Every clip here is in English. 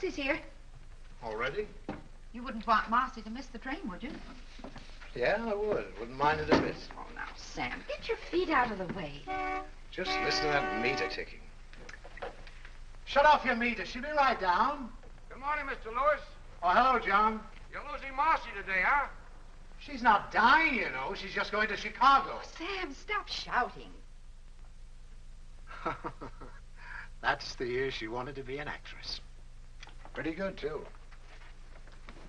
taxi's here. Already? You wouldn't want Marcy to miss the train, would you? Yeah, I would. Wouldn't mind it a bit. Oh, now, Sam, get your feet out of the way. Just listen to that meter ticking. Shut off your meter. She'll be right down. Good morning, Mr. Lewis. Oh, hello, John. You're losing Marcy today, huh? She's not dying, you know. She's just going to Chicago. Sam, stop shouting. That's the year she wanted to be an actress. Pretty good, too.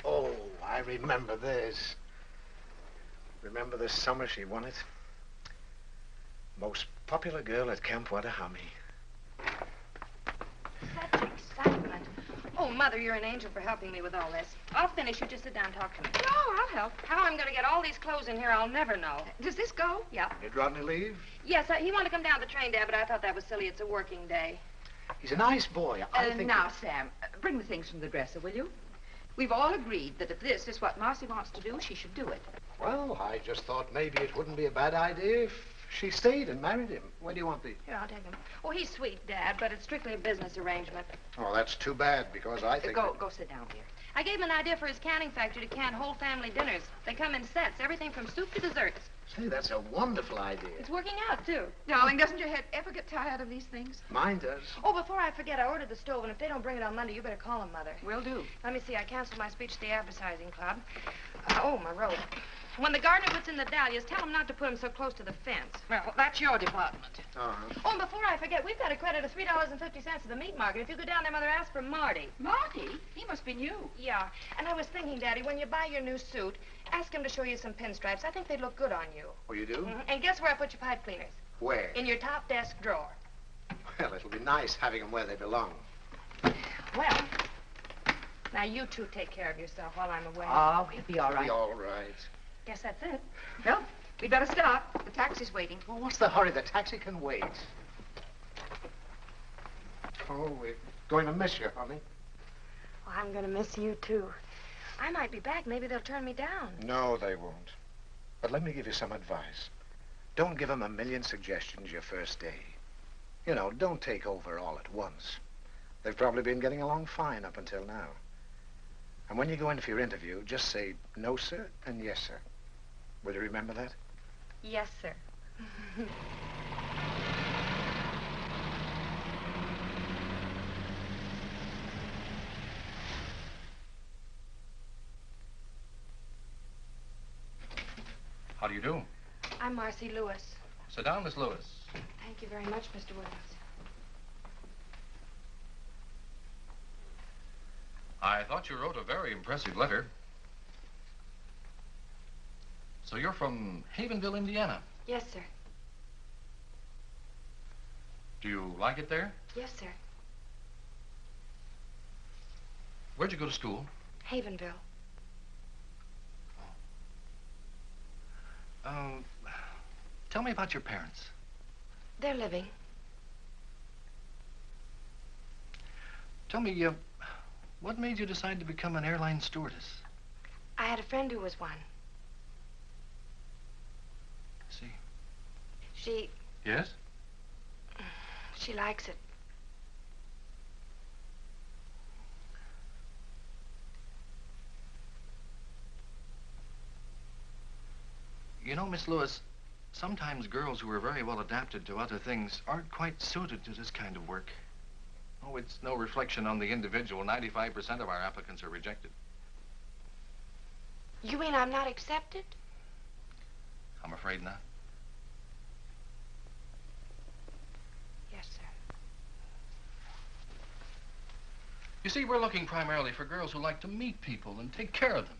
Oh, I remember this. Remember the summer she won it? Most popular girl at Camp Wattahami. Such excitement. Oh, Mother, you're an angel for helping me with all this. I'll finish. You just sit down and talk to me. No, I'll help. How I'm going to get all these clothes in here, I'll never know. Does this go? Yeah. Did Rodney leave? Yes, he wanted to come down the train, Dad, but I thought that was silly. It's a working day. He's a nice boy. I think... Now, Sam, bring the things from the dresser, will you? We've all agreed that if this is what Marcy wants to do, she should do it. Well, I just thought maybe it wouldn't be a bad idea if she stayed and married him. Where do you want these? Here, I'll take him. Oh, he's sweet, Dad, but it's strictly a business arrangement. Oh, that's too bad, because I think... Go sit down, dear. I gave him an idea for his canning factory to can whole family dinners. They come in sets, everything from soup to desserts. Say, that's a wonderful idea. It's working out, too. Darling, doesn't your head ever get tired of these things? Mine does. Oh, before I forget, I ordered the stove, and if they don't bring it on Monday, you better call them, Mother. Will do. Let me see, I canceled my speech to the advertising club. Oh, my robe. When the gardener puts in the dahlias, tell him not to put them so close to the fence. Well, that's your department. Oh, and before I forget, we've got a credit of $3.50 at the meat market. If you go down there, Mother, ask for Marty. Marty? He must be new. Yeah, and I was thinking, Daddy, when you buy your new suit, ask him to show you some pinstripes. I think they'd look good on you. Oh, you do? Mm-hmm. And guess where I put your pipe cleaners? Where? In your top desk drawer. Well, it'll be nice having them where they belong. Well, now you two take care of yourself while I'm away. Oh, we'll be all It'll right. be all right. Guess that's it. Well, we'd better start. The taxi's waiting. Well, what's the hurry? The taxi can wait. Oh, we're going to miss you, honey. Well, I'm going to miss you, too. I might be back. Maybe they'll turn me down. No, they won't. But let me give you some advice. Don't give them a million suggestions your first day. You know, don't take over all at once. They've probably been getting along fine up until now. And when you go in for your interview, just say, no, sir, and yes, sir. Will you remember that? Yes, sir. How do you do? I'm Marcy Lewis. Sit down, Miss Lewis. Thank you very much, Mr. Williams. I thought you wrote a very impressive letter. So you're from Havenville, Indiana. Yes, sir. Do you like it there? Yes, sir. Where'd you go to school? Havenville. Tell me about your parents. They're living. Tell me, what made you decide to become an airline stewardess? I had a friend who was one. See. She Yes? likes it. You know, Miss Lewis, sometimes girls who are very well adapted to other things aren't quite suited to this kind of work. Oh, it's no reflection on the individual. 95% of our applicants are rejected. You mean I'm not accepted? I'm afraid not. Yes, sir. You see, we're looking primarily for girls who like to meet people and take care of them.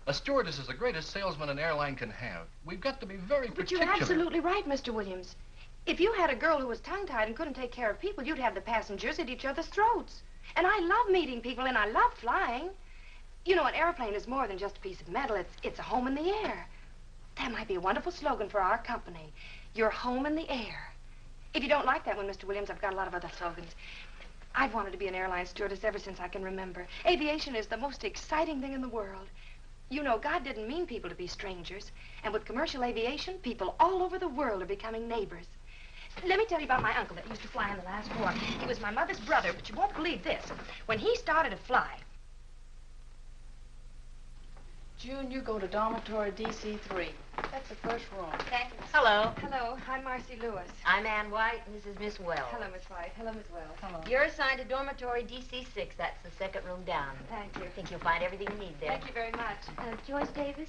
A stewardess is the greatest salesman an airline can have. We've got to be very particular. But you're absolutely right, Mr. Williams. If you had a girl who was tongue-tied and couldn't take care of people, you'd have the passengers at each other's throats. And I love meeting people, and I love flying. You know, an airplane is more than just a piece of metal. It's a home in the air. That might be a wonderful slogan for our company. Your home in the air. If you don't like that one, Mr. Williams, I've got a lot of other slogans. I've wanted to be an airline stewardess ever since I can remember. Aviation is the most exciting thing in the world. You know, God didn't mean people to be strangers. And with commercial aviation, people all over the world are becoming neighbors. Let me tell you about my uncle that used to fly in the last war. He was my mother's brother, but you won't believe this. When he started to fly... June, you go to dormitory DC3. That's the first room. Thank you. Hello. Hello. I'm Marcy Lewis. I'm Ann White, and this is Miss Wells. Hello, Miss White. Hello, Miss Wells. Hello. You're assigned to dormitory DC6. That's the second room down. Thank you. I think you'll find everything you need there. Thank you very much. Joyce Davis?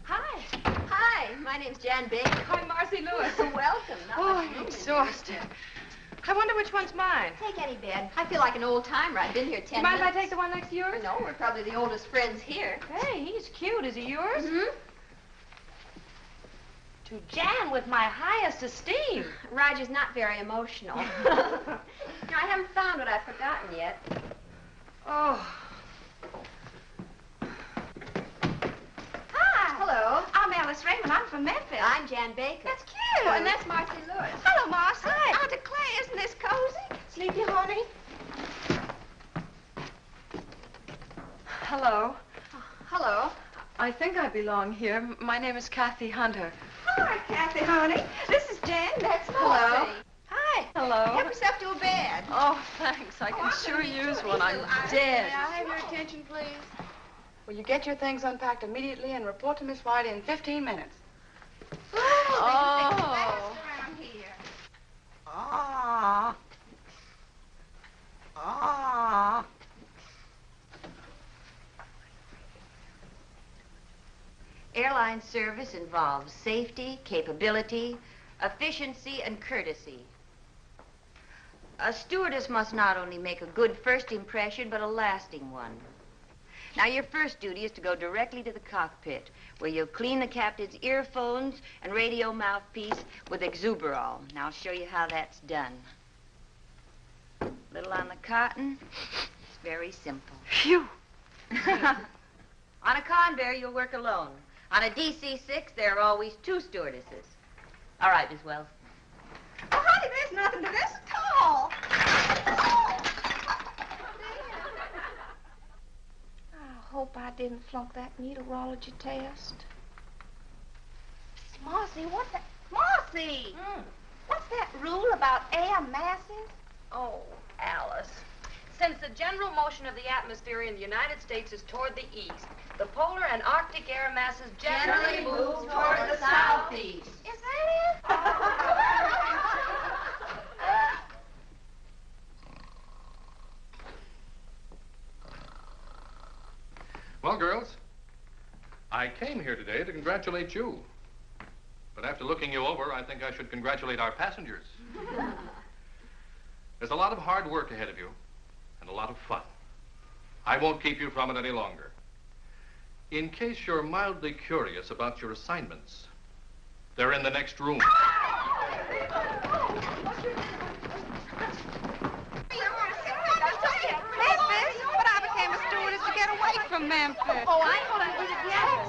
Hi. Hi, my name's Jan Baker. I'm Marcy Lewis. Welcome. Not Oh, much I'm room in exhausted. I wonder which one's mine. Take any bed. I feel like an old timer. I've been here 10 Mind if I minutes. take the one next to yours? No, we're probably the oldest friends here. Hey, he's cute. Is he yours? Mm-hmm. To Jan with my highest esteem. Roger's not very emotional. No, I haven't found what I've forgotten yet. Oh. Hi. Hello. I'm Alice Raymond. I'm from Memphis. I'm Jan Baker. That's cute. Oh, and that's Marcy Lewis. Hello, Marcy. Hi. Auntie Clay, isn't this cozy? Sleepy, honey? Hello. Hello. I think I belong here. My name is Kathy Hunter. Hi, Kathy, honey. This is Jan. That's Hello. Marcy. Hi. Hello. Help yourself to a bed. Oh, thanks. I can sure use one. I'm dead. May I have your attention, please? Will you get your things unpacked immediately and report to Miss White in 15 minutes? Oh. Around here. Ah. Ah. Airline service involves safety, capability, efficiency, and courtesy. A stewardess must not only make a good first impression, but a lasting one. Now, your first duty is to go directly to the cockpit, where you'll clean the captain's earphones and radio mouthpiece with exuberol. Now, I'll show you how that's done. Little on the cotton. It's very simple. Phew. On a Convair, you'll work alone. On a DC-6, there are always two stewardesses. All right, Miss Wells. Oh, honey, there's nothing to this at all. I hope I didn't flunk that meteorology test. Marcy, what's that? Marcy! What's that rule about air masses? Oh, Alice. Since the general motion of the atmosphere in the United States is toward the east, the polar and Arctic air masses generally move toward the southeast. Is that it? Well, girls, I came here today to congratulate you. But after looking you over, I think I should congratulate our passengers. There's a lot of hard work ahead of you, and a lot of fun. I won't keep you from it any longer. In case you're mildly curious about your assignments, they're in the next room. Memphis? But I became a stewardess to get away from Memphis. Oh, I know I did it, yes.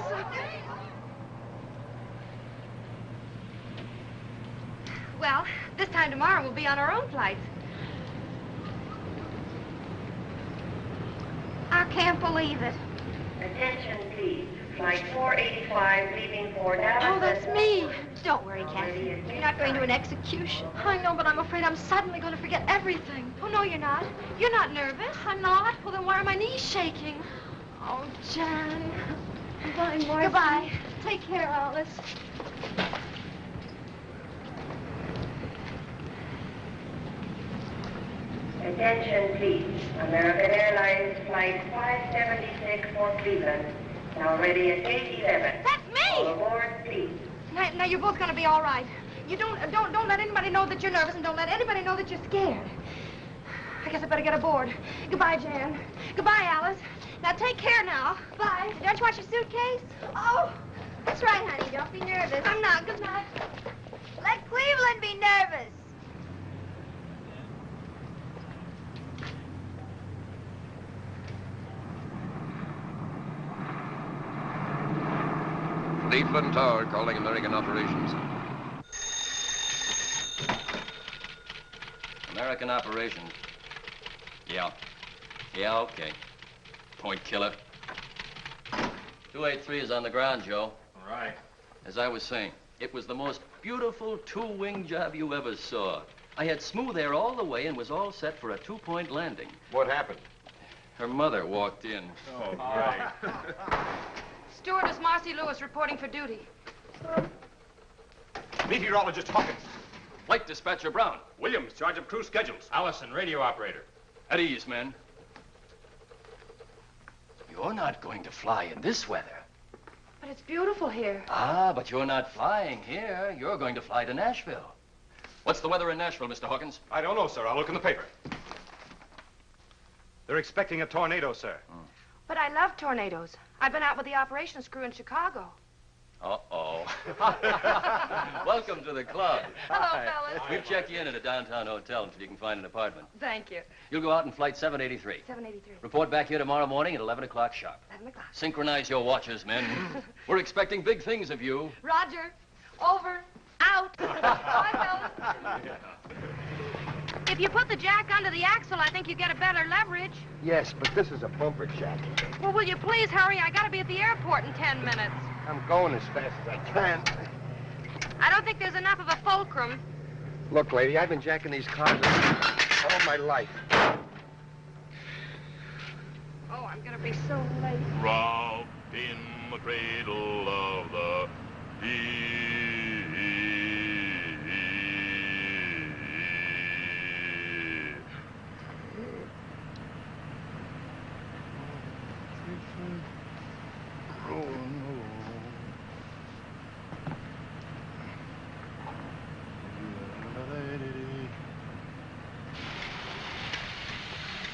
Well, this time tomorrow we'll be on our own flights. I can't believe it. Attention, please. Flight 485 leaving for Dallas. Oh, that's me. Don't worry, Kathy. You're not going to an execution. I know, but I'm afraid I'm suddenly going to forget everything. Oh, no, you're not. You're not nervous. I'm not. Well, then why are my knees shaking? Oh, Jan. Goodbye, Marcy. Goodbye. Take care, Alice. Attention, please. American Airlines Flight 576 for Cleveland. Now ready at gate 11. That's me. All aboard, please. Now, you're both going to be all right. You don't let anybody know that you're nervous, and don't let anybody know that you're scared. I guess I better get aboard. Goodbye, Jan. Goodbye, Alice. Now, take care now. Bye. Don't you want your suitcase? Oh, That's right, honey. Don't be nervous. I'm not. Good night. Let Cleveland be nervous. Cleveland Tower calling American operations. American operations. Yeah. Yeah, okay. Point killer. 283 is on the ground, Joe. Right. As I was saying, it was the most beautiful two-wing job you ever saw. I had smooth air all the way and was all set for a two-point landing. What happened? Her mother walked in. Oh, right. Stewardess Marcy Lewis reporting for duty. Meteorologist Hawkins. Flight dispatcher Brown. Williams, charge of crew schedules. Allison, radio operator. At ease, men. You're not going to fly in this weather. But it's beautiful here. Ah, but you're not flying here. You're going to fly to Nashville. What's the weather in Nashville, Mr. Hawkins? I don't know, sir. I'll look in the paper. They're expecting a tornado, sir. But I love tornadoes. I've been out with the operations crew in Chicago. Uh-oh. Welcome to the club. Hello, fellas. We'll check you in at a downtown hotel until you can find an apartment. Thank you. You'll go out in flight 783. 783. Report back here tomorrow morning at 11 o'clock sharp. 11 o'clock. Synchronize your watches, men. We're expecting big things of you. Roger. Over. Out. Bye, fellas. If you put the jack under the axle, I think you get a better leverage. Yes, but this is a bumper jack. Well, will you please hurry? I gotta be at the airport in 10 minutes. I'm going as fast as I can. I don't think there's enough of a fulcrum. Look, lady, I've been jacking these cars all my life. Oh, I'm gonna be so late. Robbed in the cradle of the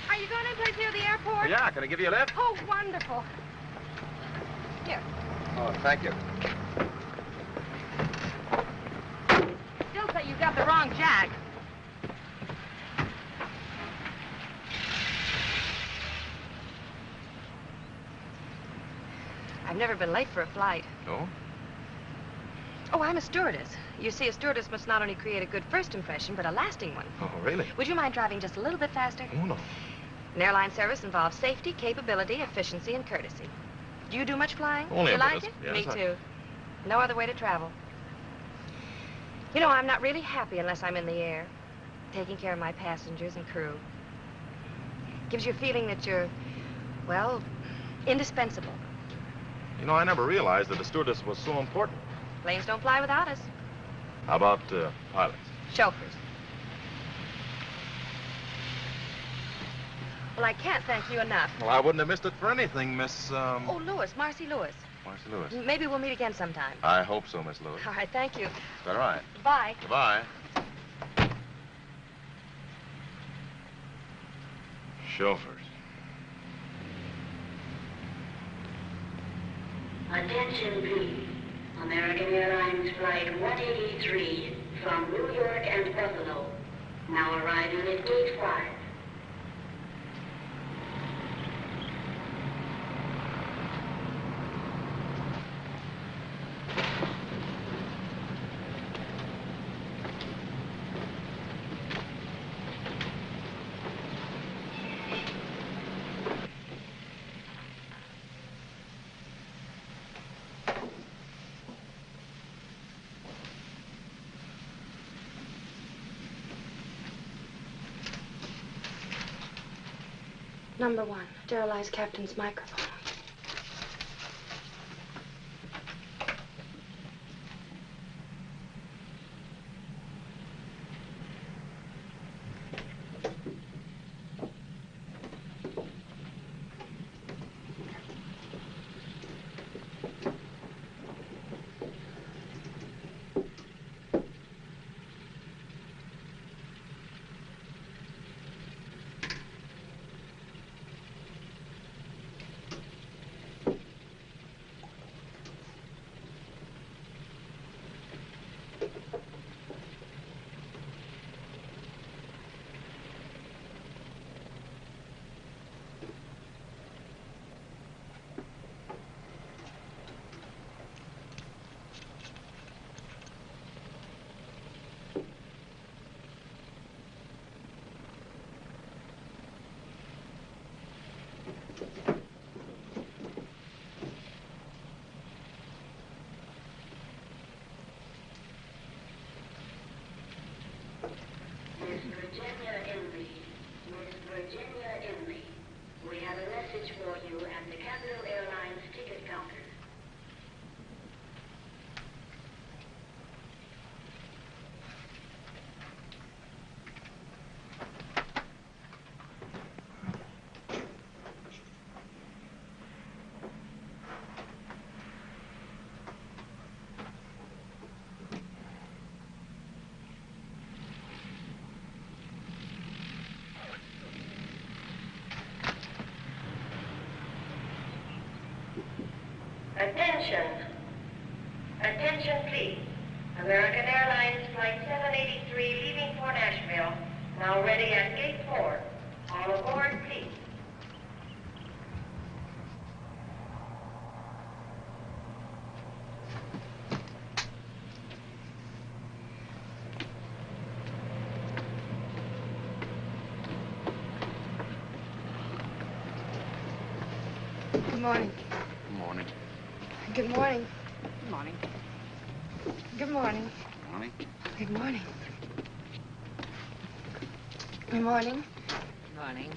Are you going anyplace near the airport? Yeah, can I give you a lift? Oh, wonderful. Here. Oh, thank you. Still say you got the wrong jack. I've never been late for a flight. No? Oh, I'm a stewardess. You see, a stewardess must not only create a good first impression, but a lasting one. Oh, really? Would you mind driving just a little bit faster? Oh, no. An airline service involves safety, capability, efficiency, and courtesy. Do you do much flying? Only you a like bit. it? Yes, Me too. No other way to travel. You know, I'm not really happy unless I'm in the air, taking care of my passengers and crew. Gives you a feeling that you're, well, indispensable. You know, I never realized that a stewardess was so important. Planes don't fly without us. How about pilots? Chauffeurs. Well, I can't thank you enough. Well, I wouldn't have missed it for anything, Miss, Oh, Lewis, Marcy Lewis. Marcy Lewis. Maybe we'll meet again sometime. I hope so, Miss Lewis. All right, thank you. All right. Bye. Goodbye. Chauffeurs. Attention, please. American Airlines Flight 183 from New York and Buffalo. Now arriving at Gate 5. Number 1, sterilize captain's microphone. Attention. Attention, please. American Airlines Flight 783 leaving for Nashville. Now ready at gate 4. All aboard, please. Good morning. Good morning. Good morning. Good morning. Good morning. Morning. Good morning. Good morning. Good morning.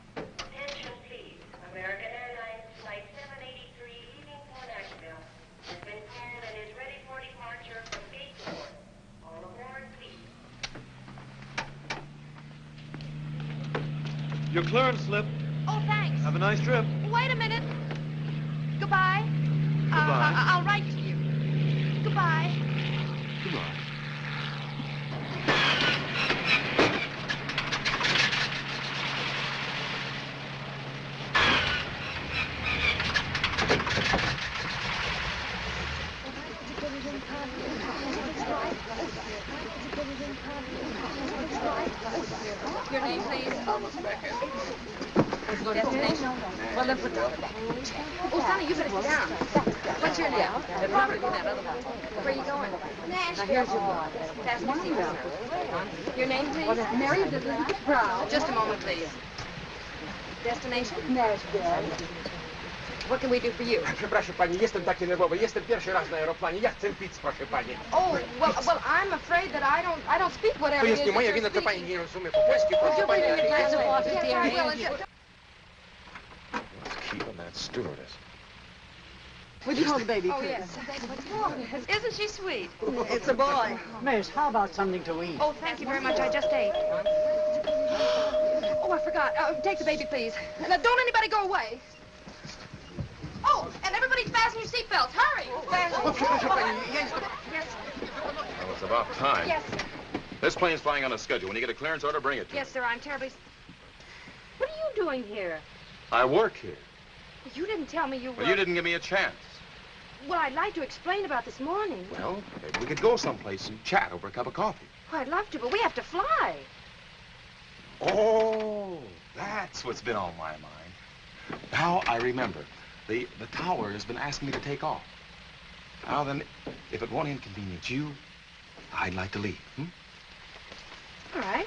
Attention, please. American Airlines Flight 783 leaving for Nashville has been called and is ready for departure from gate 4. All aboard, please. Your clearance slip. Oh, thanks. Have a nice trip. Wait a minute. Goodbye. Goodbye. I'll write to you. Goodbye. Goodbye. Your name, please. Almost back in. Destination? Well, then put down the back. Oh, Sonny, you better sit down. What's your name? Probably that other one. Where are you going? Nashville. Now, here's your book. Fasten your seatbelt. Your name, please? Mary Brown. Just a moment, please. Destination? Nashville. What can we do for you? Przepraszam pani, jestem taki nerwowy. Jestem pierwszy raz na aeroplanie. Ja chcę pić, proszę pani. Oh, well, I'm afraid that I don't speak whatever To it jest is nie that moja you're wina, to speaking. pani nie rozumie po polsku, proszę pani. Yes, I will. Keep on that stewardess. Would you hold the baby, Oh, please? yes. Isn't she sweet? It's a boy. Miss, how about something to eat? Oh, thank you very much. I just ate. Oh, I forgot. Take the baby, please. Now, don't anybody go away. Oh, and everybody fasten your seatbelts. Hurry. Proszę pani, Yes. Well, it's about time. Yes. This plane's flying on a schedule. When you get a clearance order, bring it to me. Yes, sir. I'm terribly... What are you doing here? I work here. You didn't tell me you were... Well, you didn't give me a chance. Well, I'd like to explain about this morning. Well, maybe we could go someplace and chat over a cup of coffee. Oh, I'd love to, but we have to fly. Oh, that's what's been on my mind. Now I remember. The tower has been asking me to take off. Now then, if it won't inconvenience you, I'd like to leave. All right.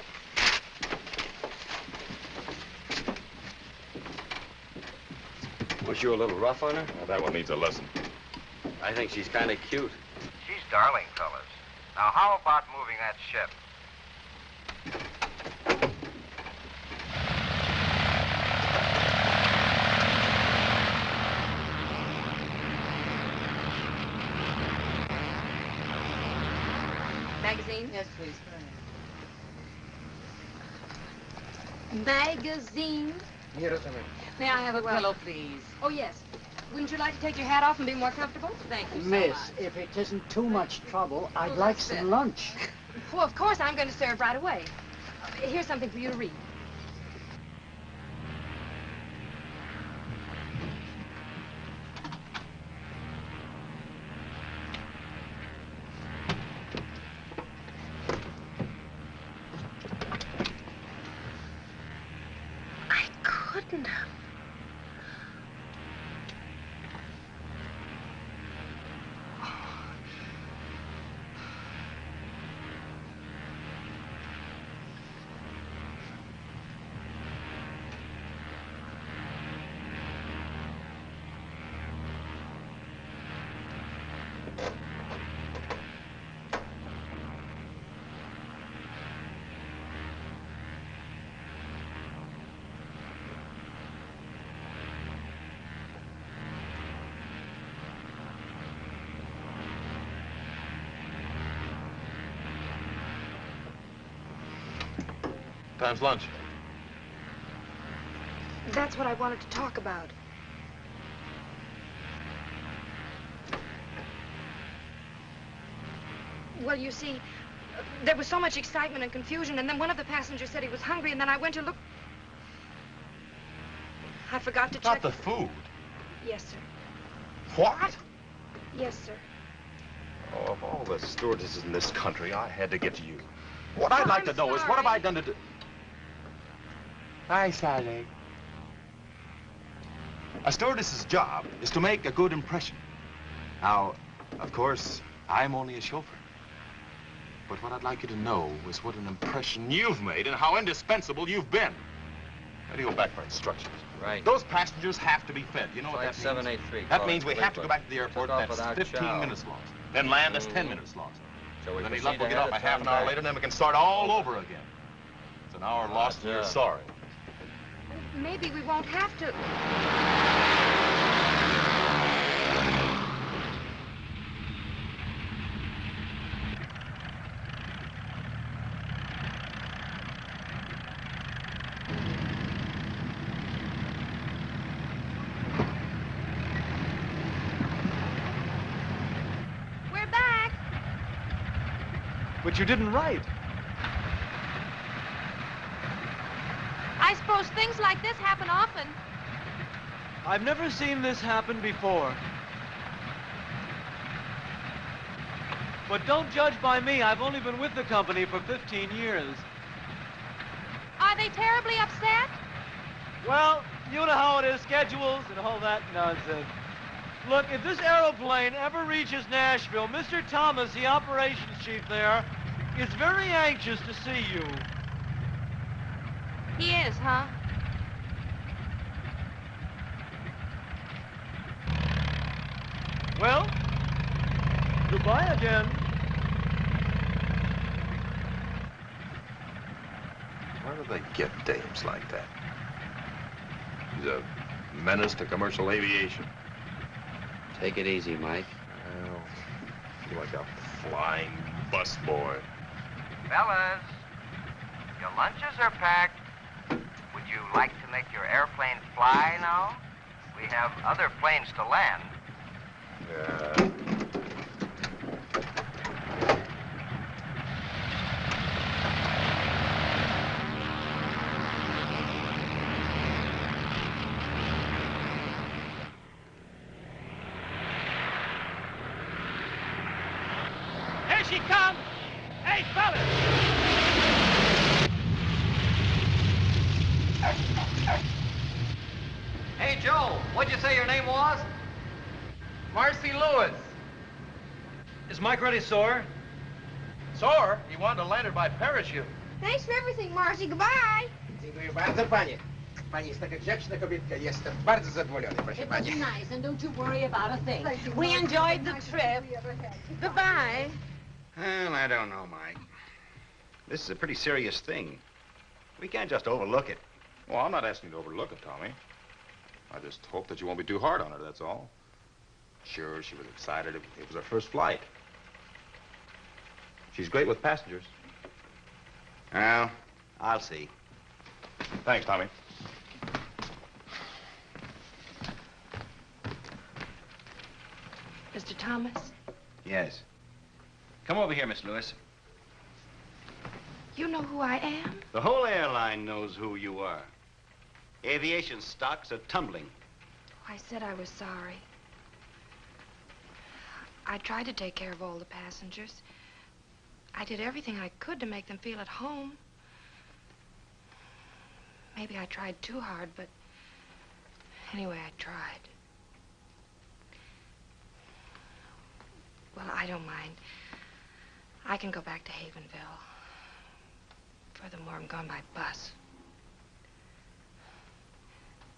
Was you a little rough on her? Well, that one needs a lesson. I think she's kind of cute. She's darling, fellas. Now, how about moving that ship? Magazine? Yes, please. Magazine? Nie rozumiem. May I have a pillow, please? Oh, yes. Wouldn't you like to take your hat off and be more comfortable? Thank you so Miss, much. if it isn't too much trouble, I'd Well, like that's some it. lunch. Well, of course, I'm going to serve right away. Here's something for you to read. I couldn't have. Time's lunch. That's what I wanted to talk about. Well, you see, there was so much excitement and confusion, and then one of the passengers said he was hungry, and then I went to look. I forgot to check. Not the food. Yes, sir. What? Yes, sir. Oh, of all the stewardesses in this country, I had to get you. What I'd like to know is, what have I done to do? Hi, Sally. A stewardess's job is to make a good impression. Now, of course, I'm only a chauffeur. But what I'd like you to know is what an impression you've made and how indispensable you've been. Ready to go back for instructions. Right. Those passengers have to be fed. You know what that means? 783. That means we have to go back to the airport. That's 15 minutes lost. Then land, that's 10 minutes lost. So we Then any proceed luck, we'll get ahead off a of half an time hour back. later, and then we can start all over again. It's an hour lost and you're sorry. Maybe we won't have to. We're back. But you didn't write. I suppose things like this happen often. I've never seen this happen before. But don't judge by me. I've only been with the company for 15 years. Are they terribly upset? Well, you know how it is, schedules and all that nonsense. Look, if this aeroplane ever reaches Nashville, Mr. Thomas, the operations chief there, is very anxious to see you. He is, huh? Well, goodbye again. Where do they get dames like that? He's a menace to commercial aviation. Take it easy, Mike. Well, you're like a flying busboy. Fellas, your lunches are packed. Would you like to make your airplane fly now? We have other planes to land. Here she comes! Hey, fellas! Hey, Joe, what'd you say your name was? Marcy Lewis. Is Mike ready, sore? Sore? He wanted to land her by parachute. Thanks for everything, Marcy. Goodbye. Dziękuję bardzo, panie. Pani jest taka grzeczna kobietka. Jestem bardzo zadowolony, proszę It was pani. nice, and don't you worry about a thing. We enjoyed the trip. Goodbye. Well, I don't know, Mike. This is a pretty serious thing. We can't just overlook it. Well, I'm not asking you to overlook it, Tommy. I just hope that you won't be too hard on her, that's all. Sure, she was excited. It was her first flight. She's great with passengers. Well, I'll see. Thanks, Tommy. Mr. Thomas, Yes. Come over here, Miss Lewis. you know who I am? The whole airline knows who you are. Aviation stocks are tumbling. I said I was sorry. I tried to take care of all the passengers. I did everything I could to make them feel at home. Maybe I tried too hard, but anyway, I tried. Well, I don't mind. I can go back to Havenville. Furthermore, I'm going by bus.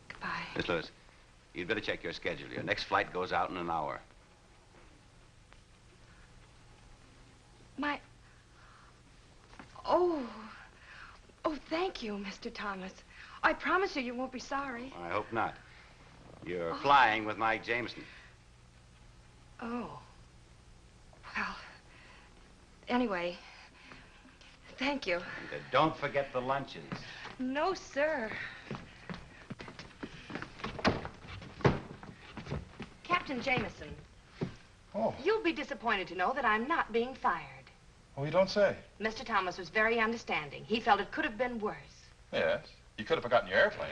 Goodbye. Miss Lewis, you'd better check your schedule. Your next flight goes out in an hour. Oh, thank you, Mr. Thomas. I promise you won't be sorry. I hope not. You're flying with Mike Jameson. Oh. Well, anyway, thank you. And don't forget the lunches. No, sir. Captain Jameson. Oh. You'll be disappointed to know that I'm not being fired. Oh, you don't say? Mr. Thomas was very understanding. He felt it could have been worse. Yes. You could have forgotten your airplane.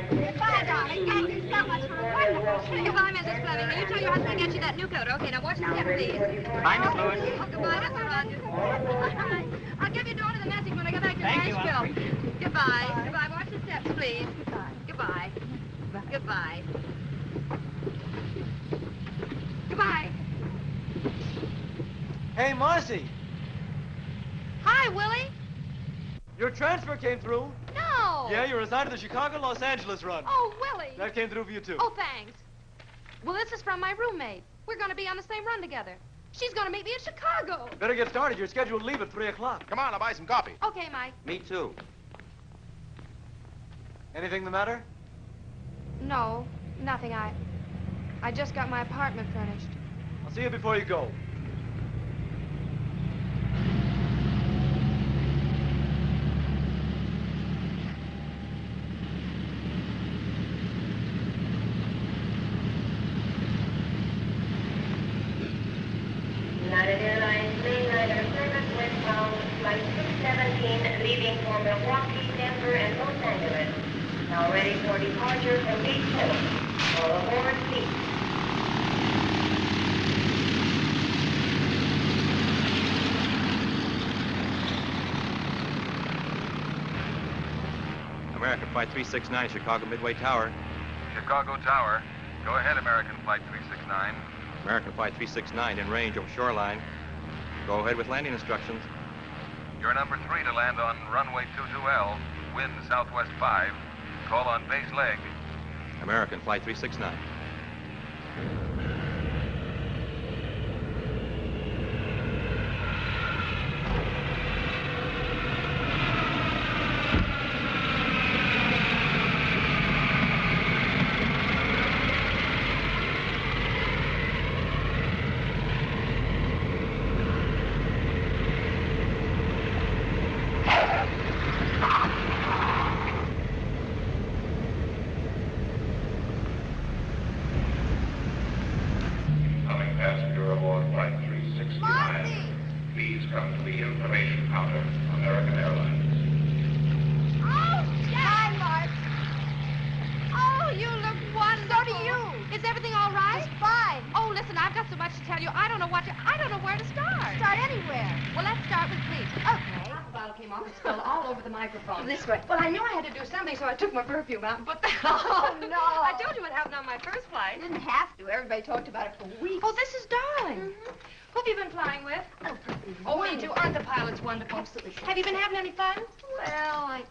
Goodbye, darling. Thank you so much for a wonderful trip. Goodbye, Mrs. Fleming. Will you tell your husband to get you that new coat? Okay, now watch the step, please. Bye, Miss Lewis. Oh, goodbye, Mr. Rogers. All right. I'll give your daughter the message when I get back to Nashville. Goodbye. Goodbye. Watch the steps, please. Goodbye. Goodbye. Goodbye. Hey, Marcy. Hi, Willie. Your transfer came through. No. Yeah, you're assigned to the Chicago-Los Angeles run. Oh, Willie. That came through for you, too. Oh, thanks. Well, this is from my roommate. We're going to be on the same run together. She's going to meet me in Chicago. Better get started. You're scheduled to leave at 3 o'clock. Come on, I'll buy some coffee. Okay, Mike. Me too. Anything the matter? No, nothing. I just got my apartment furnished. I'll see you before you go. United Airlines mainliner service westbound, flight 617, leaving for Milwaukee, Denver, and Los Angeles. Now ready for departure from Gate 4. All aboard, please. American Flight 369, Chicago Midway Tower. Chicago Tower. Go ahead, American Flight 369. American Flight 369 in range over shoreline. Go ahead with landing instructions. You're number 3 to land on runway 22L. Wind southwest 5. Call on base leg. American Flight 369. Perfume out and put that on. Oh, no. I told you what happened on my first flight. You didn't have to. Everybody talked about it for weeks. Oh, this is darling. Who have you been flying with? Oh, me too. Aren't the pilots wonderful? Absolutely. Have you been having any fun? Well,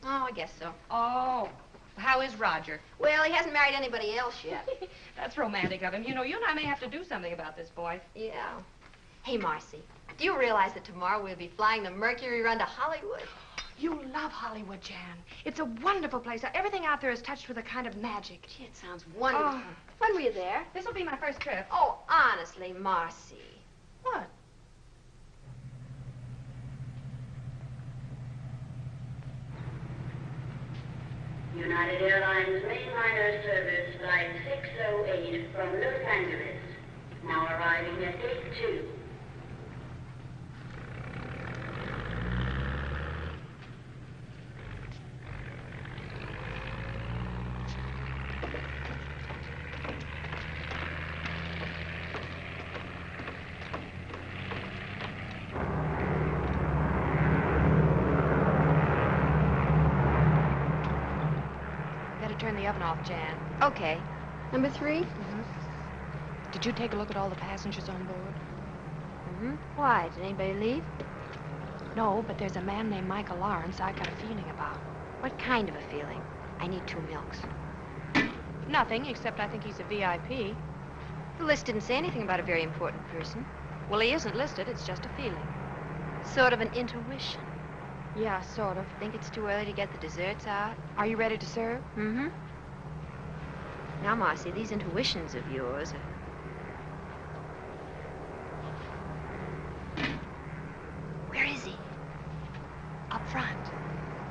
Oh, I guess so. Oh. How is Roger? Well, he hasn't married anybody else yet. That's romantic of him. You know, you and I may have to do something about this boy. Yeah. Hey, Marcy, do you realize that tomorrow we'll be flying the Mercury run to Hollywood? You love Hollywood, Jan. It's a wonderful place. Everything out there is touched with a kind of magic. Gee, it sounds wonderful. Oh. When were you there? This will be my first trip. Oh, honestly, Marcy. What? United Airlines mainliner service flight 608 from Los Angeles. Now arriving at Gate 2. turn the oven off, Jan. Okay. Number 3? Mm-hmm. Did you take a look at all the passengers on board? Mm-hmm. Why? Did anybody leave? No, but there's a man named Michael Lawrence I've got a feeling about. What kind of a feeling? I need 2 milks. Nothing, except I think he's a VIP. The list didn't say anything about a very important person. Well, he isn't listed. It's just a feeling. Sort of an intuition. Yeah, sort of. Think it's too early to get the desserts out? Are you ready to serve? Mm-hmm. Now, Marcy, these intuitions of yours are... Where is he? Up front.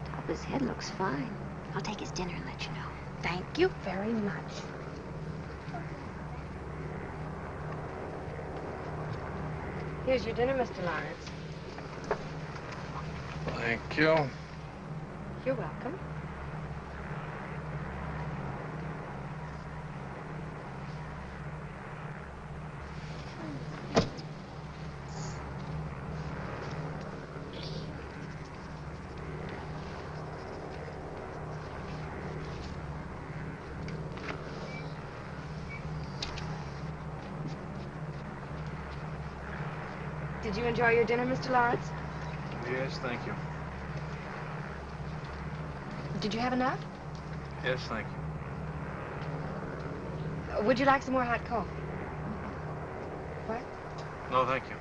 Top of his head looks fine. I'll take his dinner and let you know. Thank you very much. Here's your dinner, Mr. Lawrence. Thank you. You're welcome. Did you enjoy your dinner, Mr. Lawrence? Yes, thank you. Did you have enough? Yes, thank you. Would you like some more hot coffee? What? No, thank you.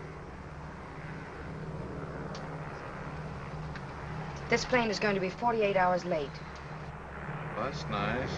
This plane is going to be 48 hours late. That's nice.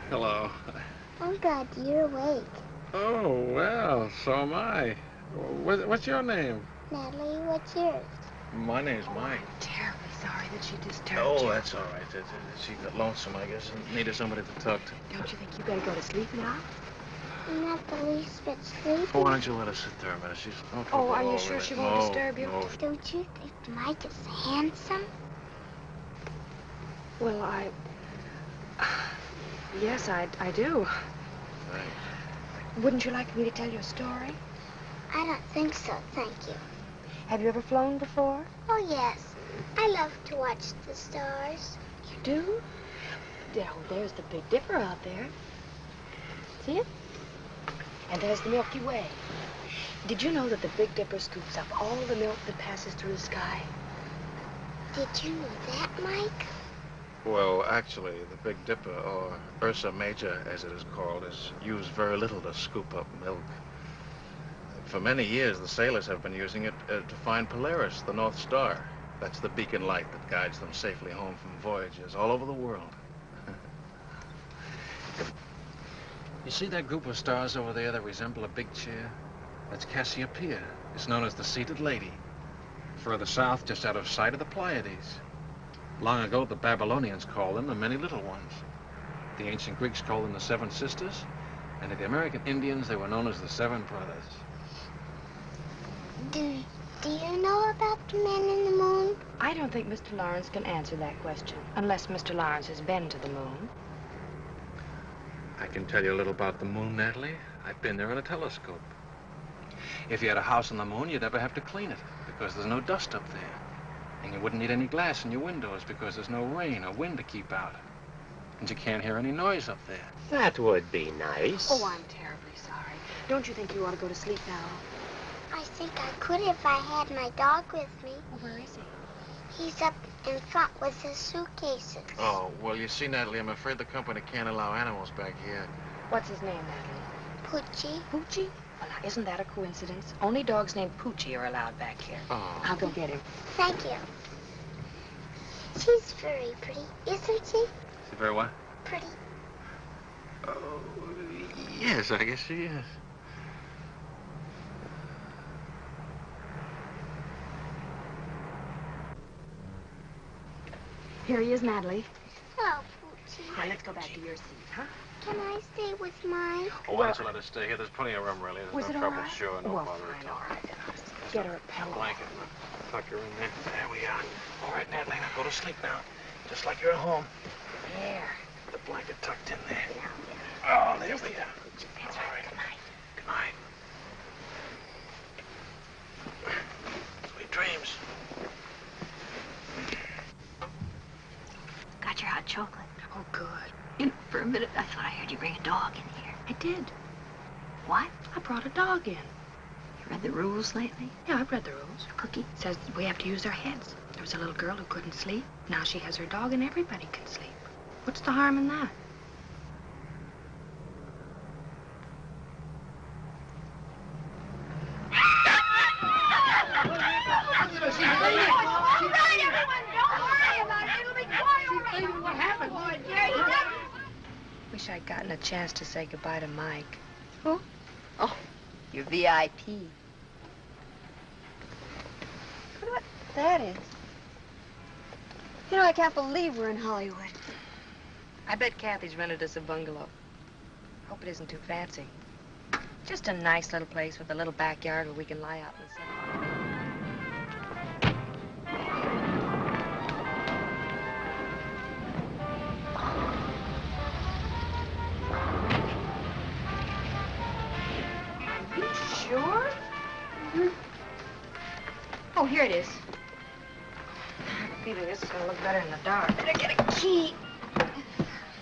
Hello. Oh, God, you're awake. Oh, well, so am I. What's your name? Natalie, what's yours? My name's Mike. I'm terribly sorry that she disturbed you. Oh, that's all right. She got lonesome, I guess, and needed somebody to talk to. Don't you think you better go to sleep now? I'm not the least bit sleepy. Oh, why don't you let her sit there a minute? She's no trouble. Oh, are you at all, sure really. she won't disturb you? No. Don't you think Mike is handsome? Well, yes, I do. Thanks. Wouldn't you like me to tell you a story? I don't think so, thank you. Have you ever flown before? Oh, yes. I love to watch the stars. You do? Oh, there's the Big Dipper out there. See it? And there's the Milky Way. Did you know that the Big Dipper scoops up all the milk that passes through the sky? Did you know that, Mike? Well, actually, the Big Dipper, or Ursa Major, as it is called, is used very little to scoop up milk. For many years, the sailors have been using it to find Polaris, the North Star. That's the beacon light that guides them safely home from voyages all over the world. You see that group of stars over there that resemble a big chair? That's Cassiopeia. It's known as the Seated Lady. Further south, just out of sight, of the Pleiades. Long ago, the Babylonians called them the Many Little Ones. The ancient Greeks called them the Seven Sisters. And to the American Indians, they were known as the Seven Brothers. Do you know about the men in the moon? I don't think Mr. Lawrence can answer that question, unless Mr. Lawrence has been to the moon. I can tell you a little about the moon, Natalie. I've been there in a telescope. If you had a house on the moon, you'd never have to clean it, because there's no dust up there. And you wouldn't need any glass in your windows, because there's no rain or wind to keep out. And you can't hear any noise up there. That would be nice. Oh, I'm terribly sorry. Don't you think you ought to go to sleep now? I think I could if I had my dog with me. Well, where is he? He's up in front with his suitcases. Oh, well, you see, Natalie, I'm afraid the company can't allow animals back here. What's his name, Natalie? Poochie. Poochie? Well, now, isn't that a coincidence? Only dogs named Poochie are allowed back here. Oh. I'll go get him. Thank you. She's very pretty, isn't she? Is it very what? Pretty. Oh, yes, I guess she is. Here he is, Natalie. Hello, Poochie. Now, let's go back to your seat, huh? Can I stay with Mike? Oh, why don't you let us stay here? There's plenty of room, really. There's no trouble, sure, no bother at all. Get her a pillow. Blanket. Tuck her in there. There we are. All right, Natalie, now go to sleep now. Just like you're at home. There. The blanket tucked in there. Yeah. Oh, there we are. That's right. Good night. Good night. Sweet dreams. Got your hot chocolate. Oh, good. You know, for a minute, I thought I heard you bring a dog in here. I did. What? I brought a dog in. You read the rules lately? Yeah, I've read the rules. Cookie? It says we have to use our heads. There was a little girl who couldn't sleep. Now she has her dog and everybody can sleep. What's the harm in that? Wish I'd gotten a chance to say goodbye to Mike. Who? Oh, your VIP. What that is? You know, I can't believe we're in Hollywood. I bet Kathy's rented us a bungalow. Hope it isn't too fancy. Just a nice little place with a little backyard where we can lie out in the sun. Sure? Oh, here it is. I have a feeling this is going to look better in the dark. Better get a key.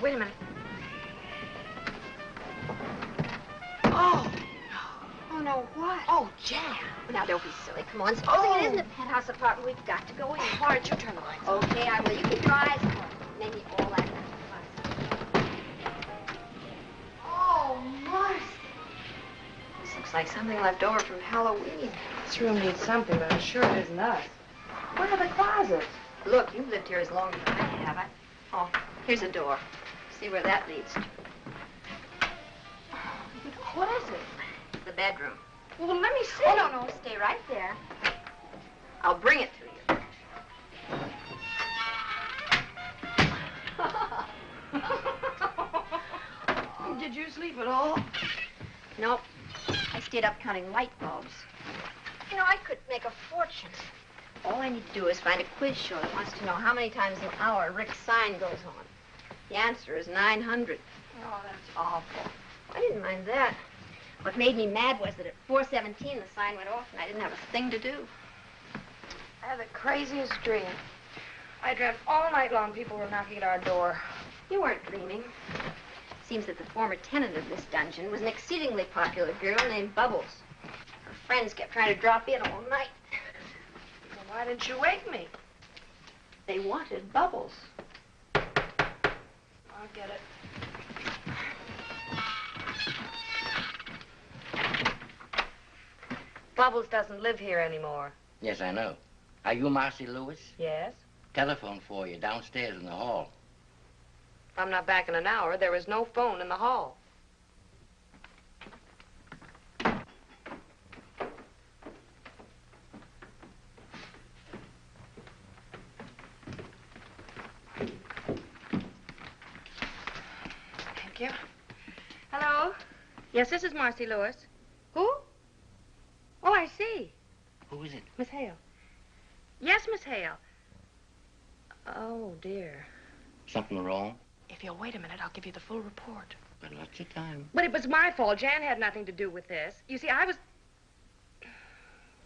Wait a minute. Oh. Oh, no, what? Oh, Jan. Now, don't be silly. Come on. Supposing it isn't a penthouse apartment, we've got to go in. Why don't you turn the lights on? Okay, I will. You keep your eyes closed. Maybe all that. Oh, Marcy. This looks like something left over from Halloween. This room needs something, but I'm sure it isn't us. Where are the closets? Look, you've lived here as long as I have. Oh, here's a door. See where that leads to. What is it? The bedroom. Well, let me see. Oh, no, stay right there. I'll bring it to you. Did you sleep at all? Nope. I stayed up counting light bulbs. You know, I could make a fortune. All I need to do is find a quiz show that wants to know how many times an hour Rick's sign goes on. The answer is 900. Oh, that's awful. I didn't mind that. What made me mad was that at 4:17 the sign went off and I didn't have a thing to do. I had the craziest dream. I dreamt all night long people were knocking at our door. You weren't dreaming. Seems that the former tenant of this dungeon was an exceedingly popular girl named Bubbles. Her friends kept trying to drop in all night. Well, why didn't you wake me? They wanted Bubbles. I'll get it. Bubbles doesn't live here anymore. Yes, I know. Are you Marcy Lewis? Yes? Telephone for you downstairs in the hall. If I'm not back in an hour, there is no phone in the hall. Thank you. Hello? Yes, this is Marcy Lewis. Who? Oh, I see. Who is it? Miss Hale. Yes, Miss Hale. Oh, dear. Something wrong? If you'll wait a minute, I'll give you the full report. Got lots of time. But it was my fault. Jan had nothing to do with this. You see, I was...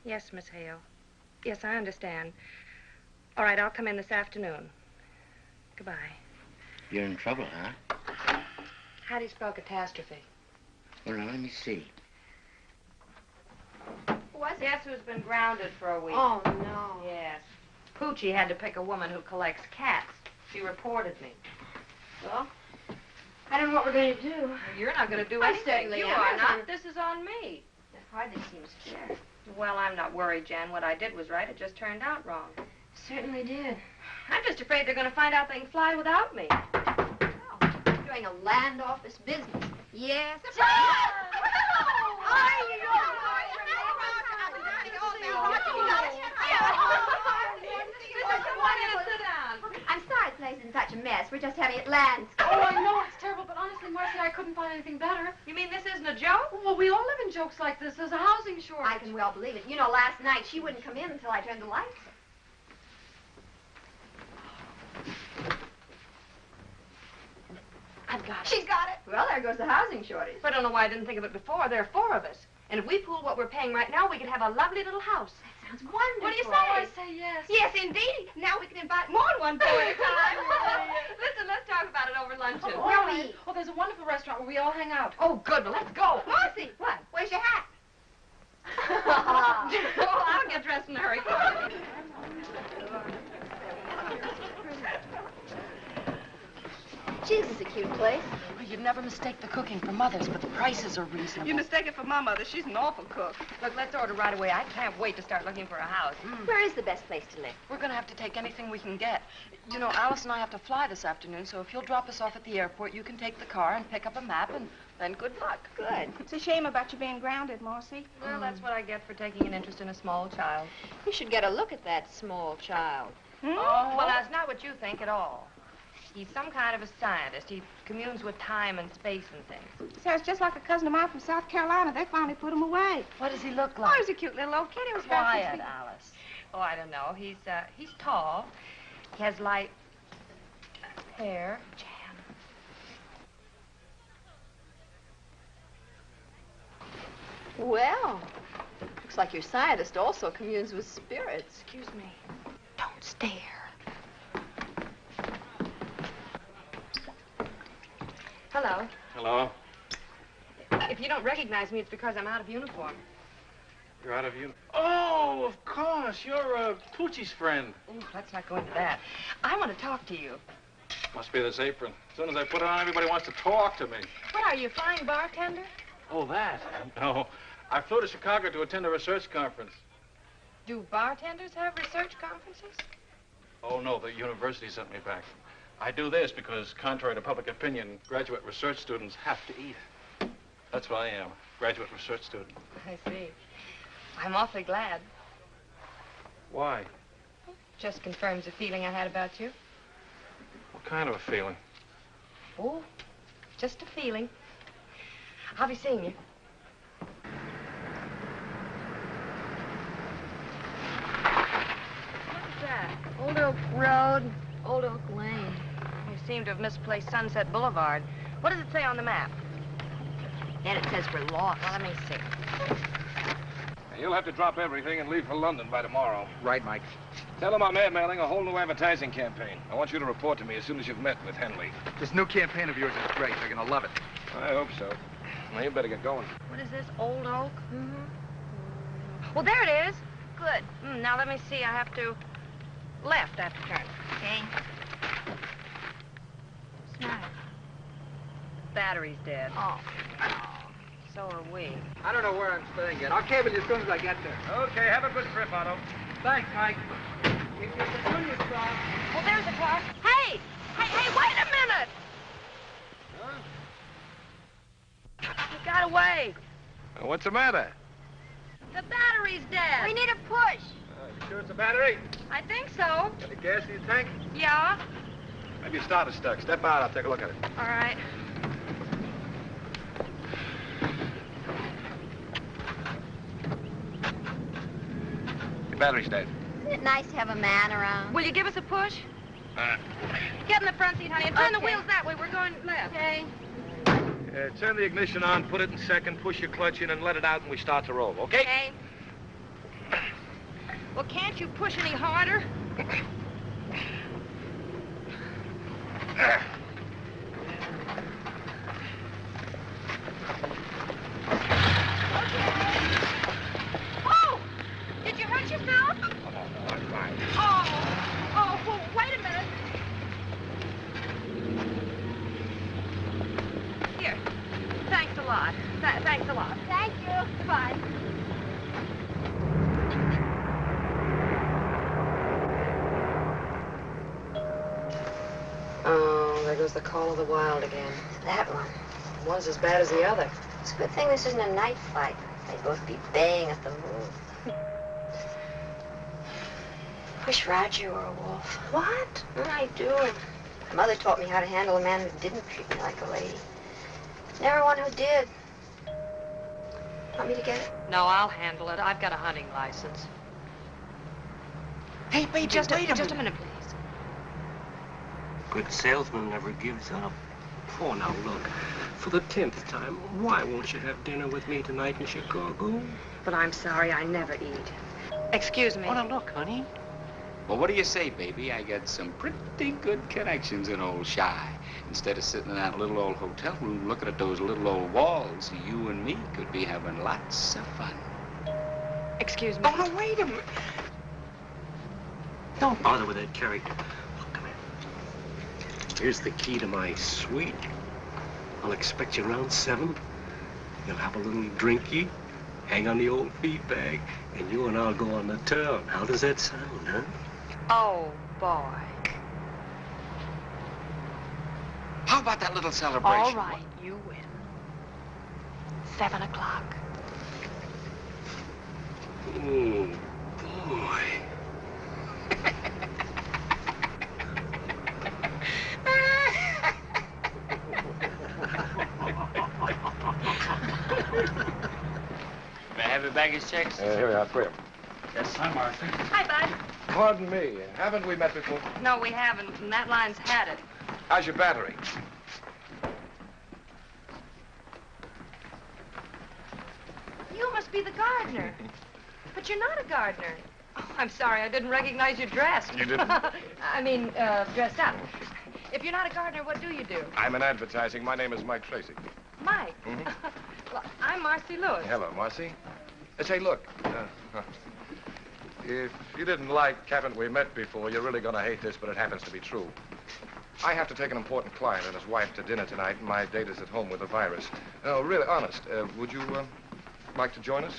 Yes, Miss Hale. Yes, I understand. All right, I'll come in this afternoon. Goodbye. You're in trouble, huh? How do you spell catastrophe? Well, now, let me see. What? Guess who's been grounded for a week? Oh, no. Yes. Poochie had to pick a woman who collects cats. She reported me. Well, I don't know what we're going to do. You're not going to do I anything. certainly You am. are not. This is on me. That hardly seems fair. Well, I'm not worried, Jan. What I did was right. It just turned out wrong. Certainly did. I'm just afraid they're going to find out they can fly without me. You're doing a land office business. Yes. I'm sorry the place is in such a mess. We're just having it landscaped. Oh, I know it's terrible, but honestly, Marcy, I couldn't find anything better. You mean this isn't a joke? Well, we all live in jokes like this. There's a housing shortage. I can well believe it. You know, last night she wouldn't come in until I turned the lights. I've got it. She's got it. Well, there goes the housing shortage. I don't know why I didn't think of it before. There are 4 of us. And if we pool what we're paying right now, we could have a lovely little house. That sounds wonderful. What do you say? Oh, I say yes. Yes, indeed. Now we can invite more than one boy at a time. Listen, let's talk about it over luncheon. Oh, all right. Oh, there's a wonderful restaurant where we all hang out. Oh, good. Well, let's go. Marcy, what? Where's your hat? Oh, I'll get dressed in a hurry. Gee, this is a cute place. Well, you'd never mistake the cooking for Mother's, but the prices are reasonable. You mistake it for my mother. She's an awful cook. Look, let's order right away. I can't wait to start looking for a house. Where is the best place to live? We're going to have to take anything we can get. You know, Alice and I have to fly this afternoon, so if you'll drop us off at the airport, you can take the car and pick up a map, and then good luck. Good. It's a shame about you being grounded, Marcy. Well, that's what I get for taking an interest in a small child. You should get a look at that small child. Oh, well, that's not what you think at all. He's some kind of a scientist. He communes with time and space and things. Sounds just like a cousin of mine from South Carolina. They finally put him away. What does he look Oh, like? he's a cute little old kid. He was about 6 Quiet, feet. Alice. Oh, I don't know. He's tall. He has light hair. Well, looks like your scientist also communes with spirits. Excuse me. Don't stare. Hello. Hello. If you don't recognize me, it's because I'm out of uniform. You're out of uniform. Oh, of course. You're Poochie's friend. Ooh, let's not go into that. I want to talk to you. Must be this apron. As soon as I put it on, everybody wants to talk to me. What are you, flying bartender? Oh, that? No. I flew to Chicago to attend a research conference. Do bartenders have research conferences? Oh, no, the university sent me back. I do this because, contrary to public opinion, graduate research students have to eat. That's what I am, graduate research student. I see. I'm awfully glad. Why? Just confirms a feeling I had about you. What kind of a feeling? Oh, just a feeling. I'll be seeing you. What's that? Old Oak Road, Old Oak Lane. You seem to have misplaced Sunset Boulevard. What does it say on the map? And it says we're lost. Well, let me see. You'll have to drop everything and leave for London by tomorrow. Right, Mike. Tell them I'm airmailing a whole new advertising campaign. I want you to report to me as soon as you've met with Henley. This new campaign of yours is great. They're going to love it. I hope so. Now, you better get going. What is this, Old Oak? Mm-hmm. Well, there it is. Good. Now, let me see. I have to left after turn. Okay. What's the matter? Battery's dead. Oh. So are we. I don't know where I'm staying yet. I'll cable you as soon as I get there. Okay, have a good trip, Otto. Thanks, Mike. Keep your petunia strong. Well, there's a car. Hey! Hey, wait a minute! Huh? He got away. What's the matter? The battery's dead. We need a push. You sure it's a battery? I think so. Got any gas in your tank? Yeah? Maybe your starter's stuck. Step out, I'll take a look at it. All right. Your battery's dead. Isn't it nice to have a man around? Will you give us a push? Get in the front seat, honey, and turn the Okay. wheels that way. We're going left. Okay. Turn the ignition on, put it in second, push your clutch in, and let it out, and we start to roll, okay? Okay. Well, can't you push any harder? Oh! Did you hurt yourself? Oh, I'm fine. Oh! lot. Thanks a lot. Thank you. Bye. Oh, there goes the call of the wild again. That one. One's as bad as the other. It's a good thing this isn't a night flight. They'd both be baying at the moon. Wish Roger were a wolf. What? I do. My mother taught me how to handle a man who didn't treat me like a lady. Never one who did. Want me to get it? No, I'll handle it. I've got a hunting license. Hey, baby, Just wait a minute, please. Good salesman never gives up. Oh, now look, for the 10th time, why won't you have dinner with me tonight in Chicago? But I'm sorry, I never eat. Excuse me. Oh, now look, honey. Well, what do you say, baby? I got some pretty good connections in old Shy. Instead of sitting in that little old hotel room looking at those little old walls, you and me could be having lots of fun. Excuse me. Oh, no, wait a minute. Don't bother with that character. Look, come here. Here's the key to my suite. I'll expect you around 7. You'll have a little drinky, hang on the old feed bag, and you and I'll go on the town. How does that sound, huh? Oh, boy. How about that little celebration? All right, you win. 7 o'clock. Oh, boy. May I have your baggage checks? Here we are, 3 of them. Yes, hi, Marcy. Hi, Bud. Pardon me, haven't we met before? No, we haven't, and that line's had it. How's your battery? You must be the gardener. But you're not a gardener. Oh, I'm sorry, I didn't recognize you dressed. You didn't? I mean, dressed up. If you're not a gardener, what do you do? I'm in advertising. My name is Mike Tracy. Mike. Well, I'm Marcy Lewis. Hello, Marcy. Say, look, if you didn't like haven't we met before, you're really going to hate this, but it happens to be true. I have to take an important client and his wife to dinner tonight, and my date is at home with the virus. No, really, honest, would you like to join us?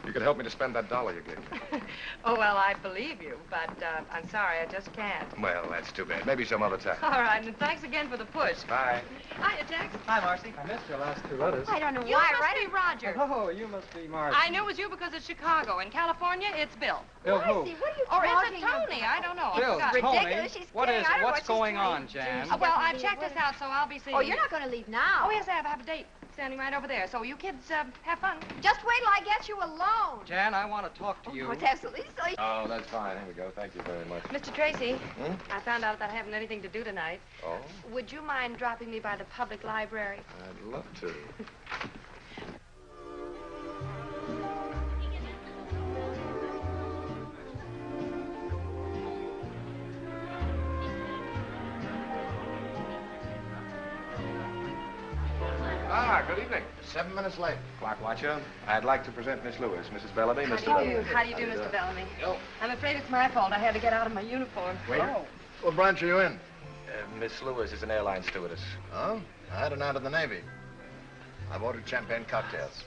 You could help me to spend that $1 you gave me. Oh, well, I believe you, but I'm sorry, I just can't. Well, that's too bad. Maybe some other time. All right, and thanks again for the push. Bye. Hiya, Tex. Hi, Marcy. I missed your last 2 letters. I don't know You why, must right? Roger. Oh, you must be Marcy. I knew it was you because it's Chicago. In California, it's Bill. Bill who? What are you or is it Tony? I don't know. Bill, I forgot. Tony. Ridiculous. She's What kidding. is it? I don't know What's what she's going doing. on, Jan? Well, I've checked this out, so I'll be seeing Oh, you. you're not going to leave now. Oh, yes, I have a date standing right over there. So you kids have fun. Just wait till I get you alone. Jan, I want to talk to you. Oh, it's absolutely silly. Oh, that's fine. Here we go. Thank you very much. Mr. Tracy, Hmm? I found out that I haven't anything to do tonight. Oh, Would you mind dropping me by the public library? I'd love to. Ah, good evening. 7 minutes late. Clock watcher. I'd like to present Miss Lewis, Mrs. Bellamy, Mr. Bellamy. How do you do, Mr. Bellamy? I'm afraid it's my fault. I had to get out of my uniform. Waiter. What branch are you in? Miss Lewis is an airline stewardess. Oh? I had an out of the Navy. I've ordered champagne cocktails.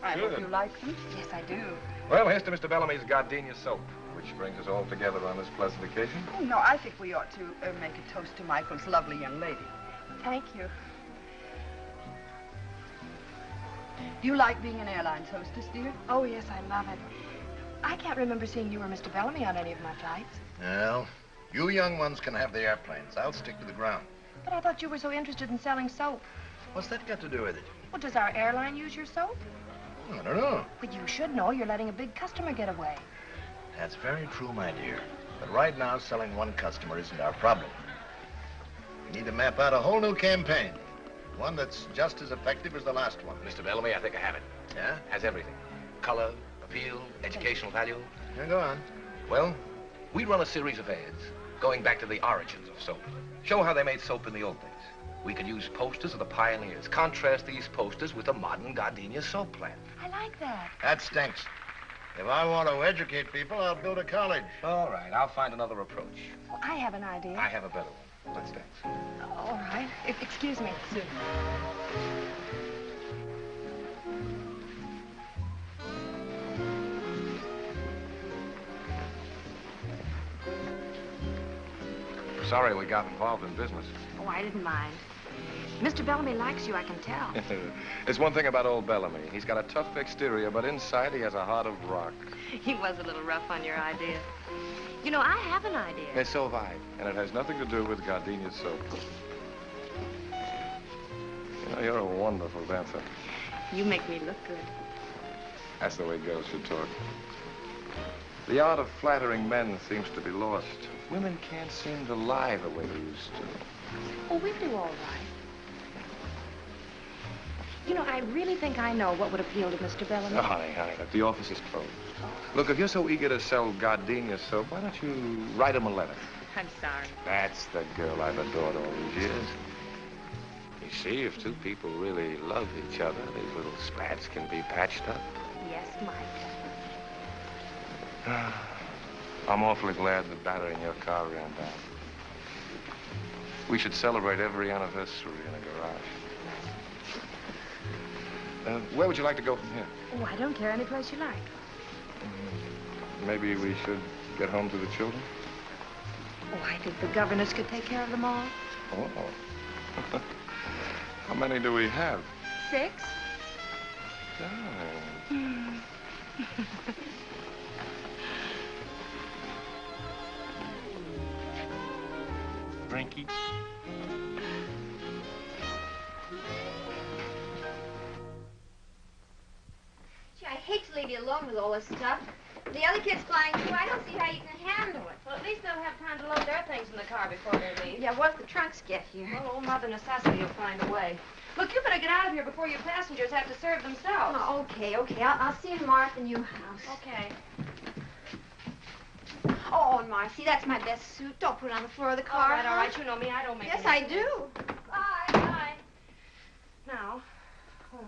I Good. hope you like them. Yes, I do. Well, here's to Mr. Bellamy's gardenia soap, which brings us all together on this pleasant occasion. Oh, no, I think we ought to make a toast to Michael's lovely young lady. Thank you. Do you like being an airline hostess, dear? Oh, yes, I love it. I can't remember seeing you or Mr. Bellamy on any of my flights. Well, you young ones can have the airplanes. I'll stick to the ground. But I thought you were so interested in selling soap. What's that got to do with it? Well, does our airline use your soap? I don't know. But you should know. You're letting a big customer get away. That's very true, my dear. But right now, selling one customer isn't our problem. We need to map out a whole new campaign. One that's just as effective as the last one. Mr. Bellamy, I think I have it. Yeah? Has everything. Color, appeal, educational value. Yeah, go on. Well, we run a series of ads going back to the origins of soap. Show how they made soap in the old days. We could use posters of the pioneers. Contrast these posters with the modern gardenia soap plant. I like that. That stinks. If I want to educate people, I'll build a college. All right, I'll find another approach. Well, I have an idea. I have a better one. Let's dance. All right. Excuse me. sorry we got involved in business. Oh, I didn't mind. Mr. Bellamy likes you, I can tell. It's one thing about old Bellamy. He's got a tough exterior, but inside he has a heart of rock. He was a little rough on your idea. You know, I have an idea. And so have I. And it has nothing to do with gardenia soap. You know, you're a wonderful dancer. You make me look good. That's the way girls should talk. The art of flattering men seems to be lost. Women can't seem to lie the way they used to. Oh, we do all right. You know, I really think I know what would appeal to Mr. Bellamy. Oh, honey, look, the office is closed. Look, if you're so eager to sell gardenia soap, why don't you write him a letter? I'm sorry. That's the girl I've adored all these years. You see, if two people really love each other, these little spats can be patched up. Yes, Mike. I'm awfully glad the battery in your car ran down. We should celebrate every anniversary in a garage. Where would you like to go from here? Oh, I don't care. Any place you like. Maybe we should get home to the children? Oh, I think the governess could take care of them all. Oh. How many do we have? 6. Darling. Frankie? Gee, I hate to leave you alone with all this stuff. The other kids flying too, I don't see how you can handle it. Well, at least they'll have time to load their things in the car before they leave. Yeah, what if the trunks get here? Well, old Mother Necessity will find a way. Look, you better get out of here before your passengers have to serve themselves. Oh, okay. I'll see you tomorrow at the new house. Okay. Oh, Marcy, that's my best suit. Don't put it on the floor of the car. All right. You know me. I don't make Yes, any I do. Bye. Bye. Now. Oh.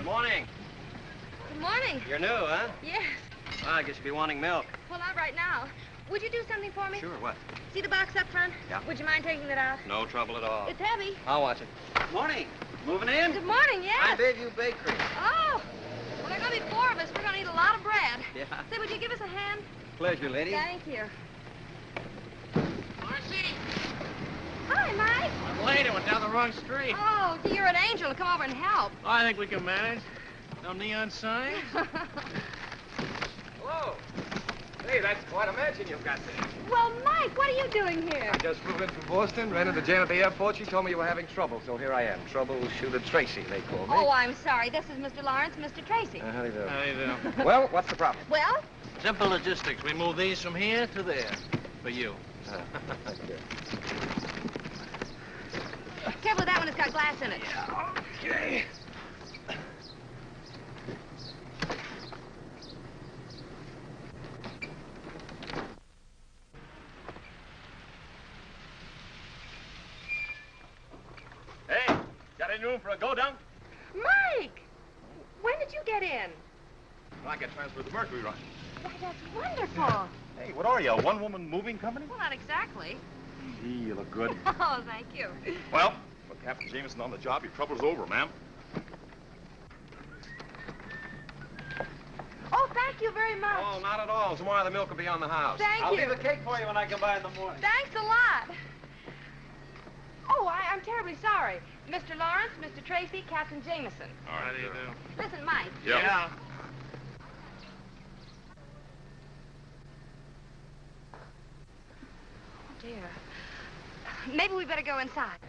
Morning. Good morning. You're new, huh? Yes. Well, I guess you'll be wanting milk. Well, not right now. Would you do something for me? Sure, what? See the box up front? Yeah. Would you mind taking it out? No trouble at all. It's heavy. I'll watch it. Morning. Moving in? Good morning, yes. I bid you bakery. Oh. Well, there are going to be 4 of us. We're going to eat a lot of bread. Yeah. Say, would you give us a hand? Pleasure, lady. Thank you. Marcy! Hi, Mike. I'm late. I went down the wrong street. Oh, you're an angel to come over and help. I think we can manage. No neon signs? Hello. Hey, that's quite a mansion you've got there. Well, Mike, what are you doing here? I just flew in from Boston, ran into Jan at the airport. She told me you were having trouble, so here I am. Troubleshooter Tracy, they call me. Oh, I'm sorry. This is Mr. Lawrence, Mr. Tracy. How do you do? How do you do? Well, what's the problem? Well? Simple logistics. We move these from here to there. For you. Careful with that one. It's got glass in it. Okay. Hey, got any room for a go-down? Mike! When did you get in? I got transferred to Mercury Run. Why, that's wonderful. Hey, what are you, a one-woman moving company? Well, not exactly. Gee, you look good. Oh, thank you. Well, with Captain Jameson on the job, your trouble's over, ma'am. Oh, thank you very much. Oh, not at all. Tomorrow the milk will be on the house. Thank I'll you. leave a cake for you when I come by in the morning. Thanks a lot. Oh, I'm terribly sorry. Mr. Lawrence, Mr. Tracy, Captain Jameson. All right, how do you do? Listen, Mike. Yeah. Oh, dear. Maybe we better go inside.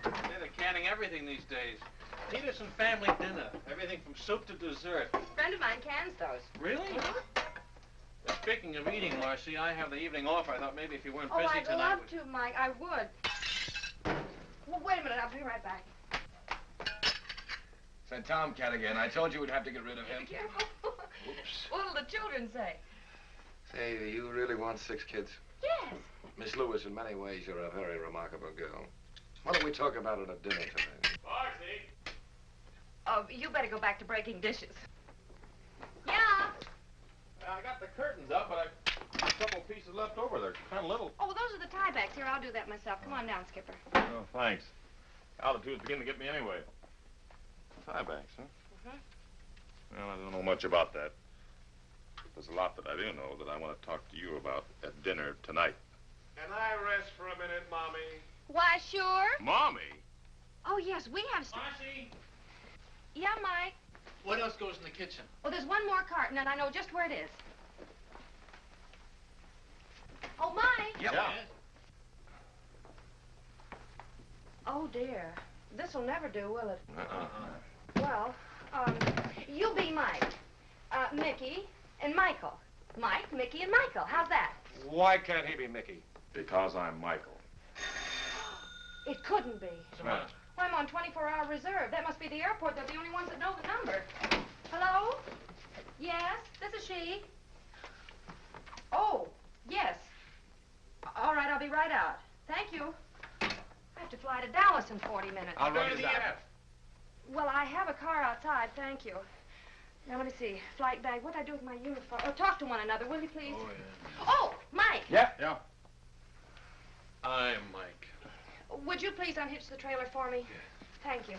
They're canning everything these days. Peterson family dinner. Everything from soup to dessert. A friend of mine cans those. Really? speaking of eating, Marcy, I have the evening off. I thought maybe if you weren't busy I'd tonight... love to, Mike. I would. Well, wait a minute. I'll be right back. It's that tomcat again. I told you we'd have to get rid of him. Be careful. Oops. What'll the children say? Say, do you really want 6 kids? Yes. Miss Lewis, in many ways, you're a very remarkable girl. Why don't we talk about it at dinner tonight? Marcy! Oh, you better go back to breaking dishes. Yeah. I got the curtains up, but a couple pieces left over. They're kind of little. Oh, well, those are the tiebacks. Here, I'll do that myself. Come on down, Skipper. Oh, thanks. Altitude's beginning to get me anyway. Tiebacks, huh? Mm-hmm. Well, I don't know much about that. There's a lot that I do know that I want to talk to you about at dinner tonight. Can I rest for a minute, Mommy? Why, sure. Mommy? Oh, yes, we have... Marcy? Yeah, Mike? What else goes in the kitchen? Well, there's one more carton, and I know just where it is. Oh, Mike? Yep. Yeah. Oh, dear. This'll never do, will it? Uh-uh. Well, you be Mike, Mickey, and Michael. Mike, Mickey, and Michael. How's that? Why can't he be Mickey? Because I'm Michael. It couldn't be. Well, Well, I'm on 24-hour reserve. That must be the airport. They're the only ones that know the number. Hello? Yes, this is she. Oh, yes. All right, I'll be right out. Thank you. I have to fly to Dallas in 40 minutes. I'll run to the F. Well, I have a car outside, thank you. Now, let me see. Flight bag. What'd I do with my uniform? Oh, talk to one another, will you, please? Oh, yeah. Oh, Mike. Yeah? Yeah. I'm Mike. Would you please unhitch the trailer for me? Yes. Thank you.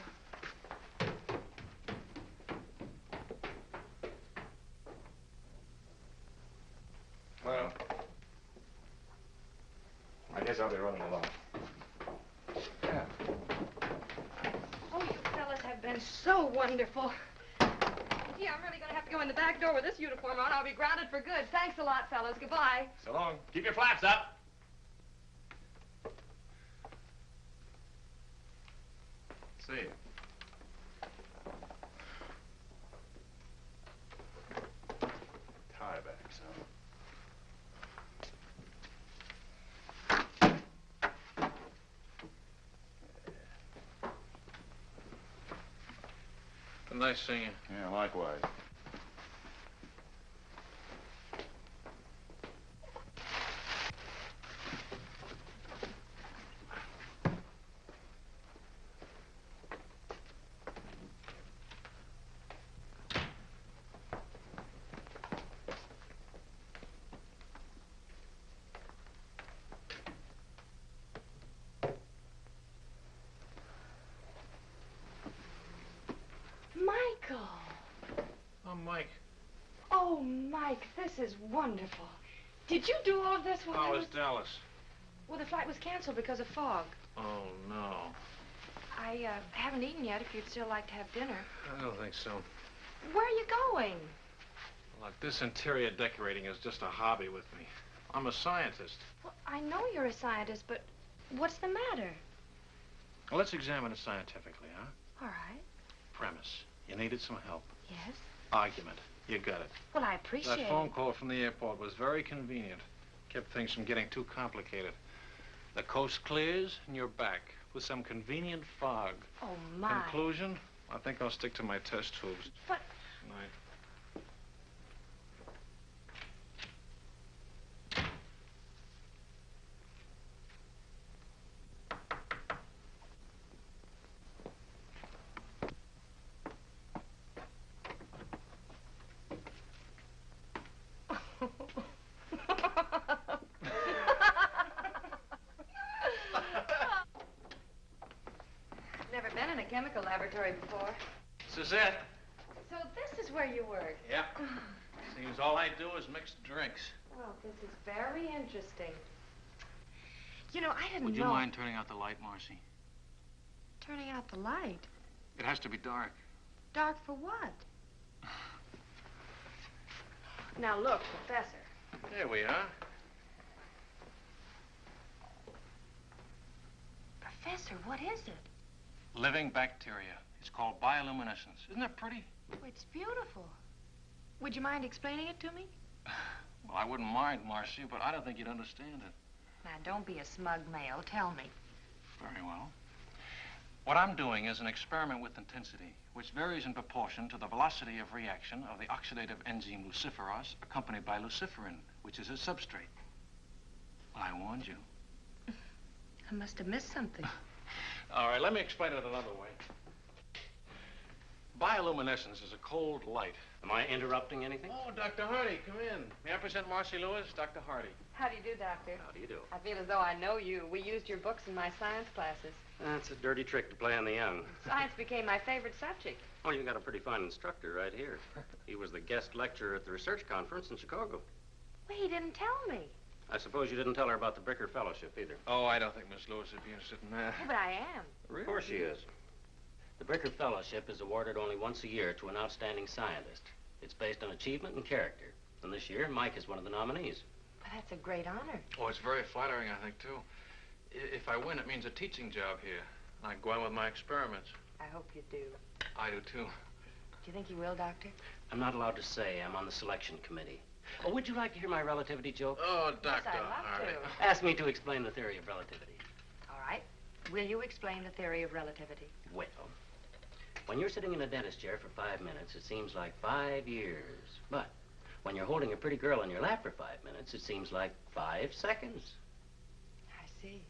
Well, I guess I'll be running along. Yeah. Oh, you fellas have been so wonderful. Gee, I'm really going to have to go in the back door with this uniform on. I'll be grounded for good. Thanks a lot, fellas. Goodbye. So long. Keep your flaps up. See you. Tiebacks, huh? Nice seeing you. Yeah, likewise. Michael. I'm Mike. Oh, Mike, this is wonderful. Did you do all of this while I How was... is Dallas? Well, the flight was canceled because of fog. Oh, no. I haven't eaten yet if you'd still like to have dinner. I don't think so. Where are you going? Look, this interior decorating is just a hobby with me. I'm a scientist. Well, I know you're a scientist, but what's the matter? Well, let's examine it scientifically, huh? All right. Premise. You needed some help. Yes? Argument. You got it. Well, I appreciate That phone call from the airport was very convenient. Kept things from getting too complicated. The coast clears and you're back with some convenient fog. Oh, my. Conclusion? I think I'll stick to my test tubes. But... Night. Never been in a chemical laboratory before. This is it. So this is where you work? Yep. Seems all I do is mix drinks. Well, this is very interesting. You know, I didn't Would you know... mind turning out the light, Marcy? Turning out the light? It has to be dark. Dark for what? Now, look, Professor. There we are. Professor, what is it? Living bacteria. It's called bioluminescence. Isn't that pretty? Oh, it's beautiful. Would you mind explaining it to me? Well, I wouldn't mind, Marcy, but I don't think you'd understand it. Now, don't be a smug male. Tell me. Very well. What I'm doing is an experiment with intensity, which varies in proportion to the velocity of reaction of the oxidative enzyme luciferase, accompanied by luciferin, which is its substrate. Well, I warned you. I must have missed something. All right, let me explain it another way. Bioluminescence is a cold light. Am I interrupting anything? Oh, Dr. Hardy, come in. May I present Marcy Lewis, Dr. Hardy? How do you do, Doctor? How do you do? I feel as though I know you. We used your books in my science classes. That's a dirty trick to play on the young. Science became my favorite subject. Oh, you got a pretty fine instructor right here. He was the guest lecturer at the research conference in Chicago. Well, he didn't tell me. I suppose you didn't tell her about the Bricker Fellowship either. Oh, I don't think Miss Lewis would be interested in that. Yeah, but I am. Really? Of course she is. The Bricker Fellowship is awarded only once a year to an outstanding scientist. It's based on achievement and character. And this year, Mike is one of the nominees. But that's a great honor. Oh, it's very flattering, I think, too. If I win, it means a teaching job here. I can go on with my experiments. I hope you do. I do, too. Do you think you will, Doctor? I'm not allowed to say. I'm on the selection committee. Oh, would you like to hear my relativity joke? Oh, Dr. Yes, I'd love Hardy. to. Ask me to explain the theory of relativity. All right. Will you explain the theory of relativity? Well, when you're sitting in a dentist chair for 5 minutes, it seems like 5 years. But when you're holding a pretty girl in your lap for 5 minutes, it seems like 5 seconds. I see.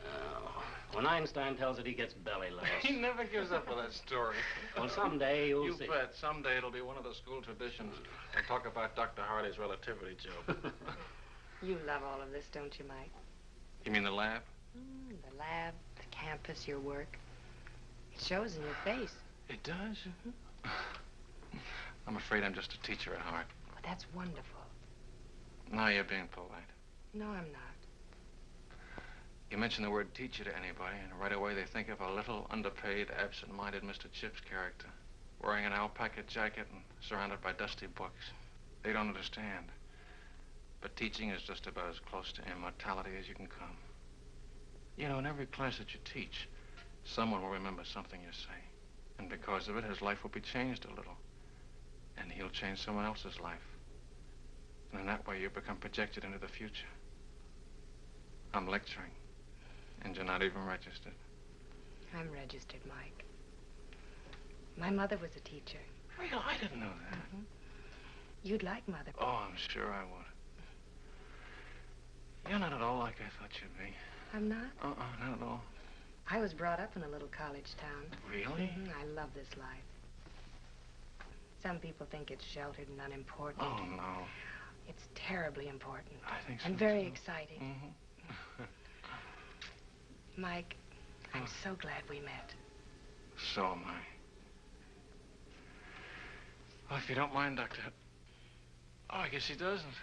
Oh, when Einstein tells it, he gets belly laughs. He never gives up on that story. Well, someday you'll see. You bet. Someday it'll be one of the school traditions. We'll talk about Dr. Hardy's relativity joke. You love all of this, don't you, Mike? You mean the lab? The lab, the campus, your work. It shows in your face. It does? I'm afraid I'm just a teacher at heart. Well, that's wonderful. Now you're being polite. No, I'm not. You mention the word teacher to anybody, and right away they think of a little, underpaid, absent-minded Mr. Chips character, wearing an alpaca jacket and surrounded by dusty books. They don't understand. But teaching is just about as close to immortality as you can come. You know, in every class that you teach, someone will remember something you say. And because of it, his life will be changed a little. And he'll change someone else's life. And in that way, you become projected into the future. I'm lecturing. And you're not even registered. I'm registered, Mike. My mother was a teacher. Well, I didn't know that. You'd like Mother. Oh, I'm sure I would. You're not at all like I thought you'd be. I'm not? Not at all. I was brought up in a little college town. Really? I love this life. Some people think it's sheltered and unimportant. Oh, no. It's terribly important. I think so, and very too. exciting. Mike, I'm so glad we met. So am I. Well, if you don't mind, Doctor... Oh, I guess he doesn't.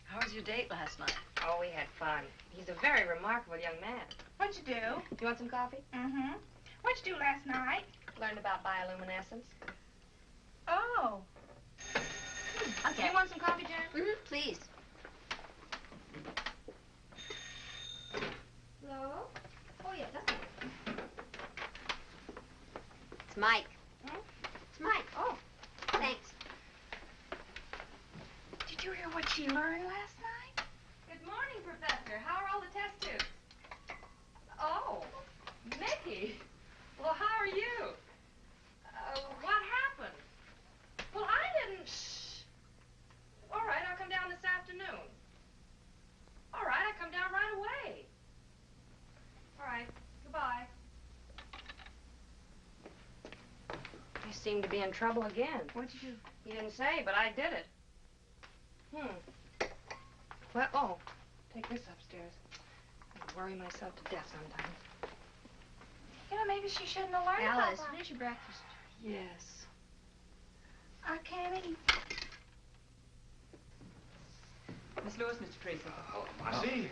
How was your date last night? Oh, we had fun. He's a very remarkable young man. What'd you do? You want some coffee? Mm-hmm. What'd you do last night? Learned about bioluminescence. Oh. Okay. You want some coffee, Jan? Mm-hmm, please. Hello? Oh, yeah, that's it. It's Mike. Hmm? It's Mike. Oh, Thanks. Did you hear what she learned last night? Good morning, Professor. How are all the test tubes? Oh, Mickey. Well, how are you? What happened? Well, I didn't... Shh. All right, I'll come down this afternoon. All right, I'll come down right away. All right, goodbye. You seem to be in trouble again. What'd you do? You didn't say, but I did it. Well, oh, take this upstairs. I worry myself to death sometimes. You know, maybe she shouldn't have learned Alice, about that. finish your breakfast. Yes. I can't eat. Miss Lewis, Mr. Tracy. Oh, Marcy.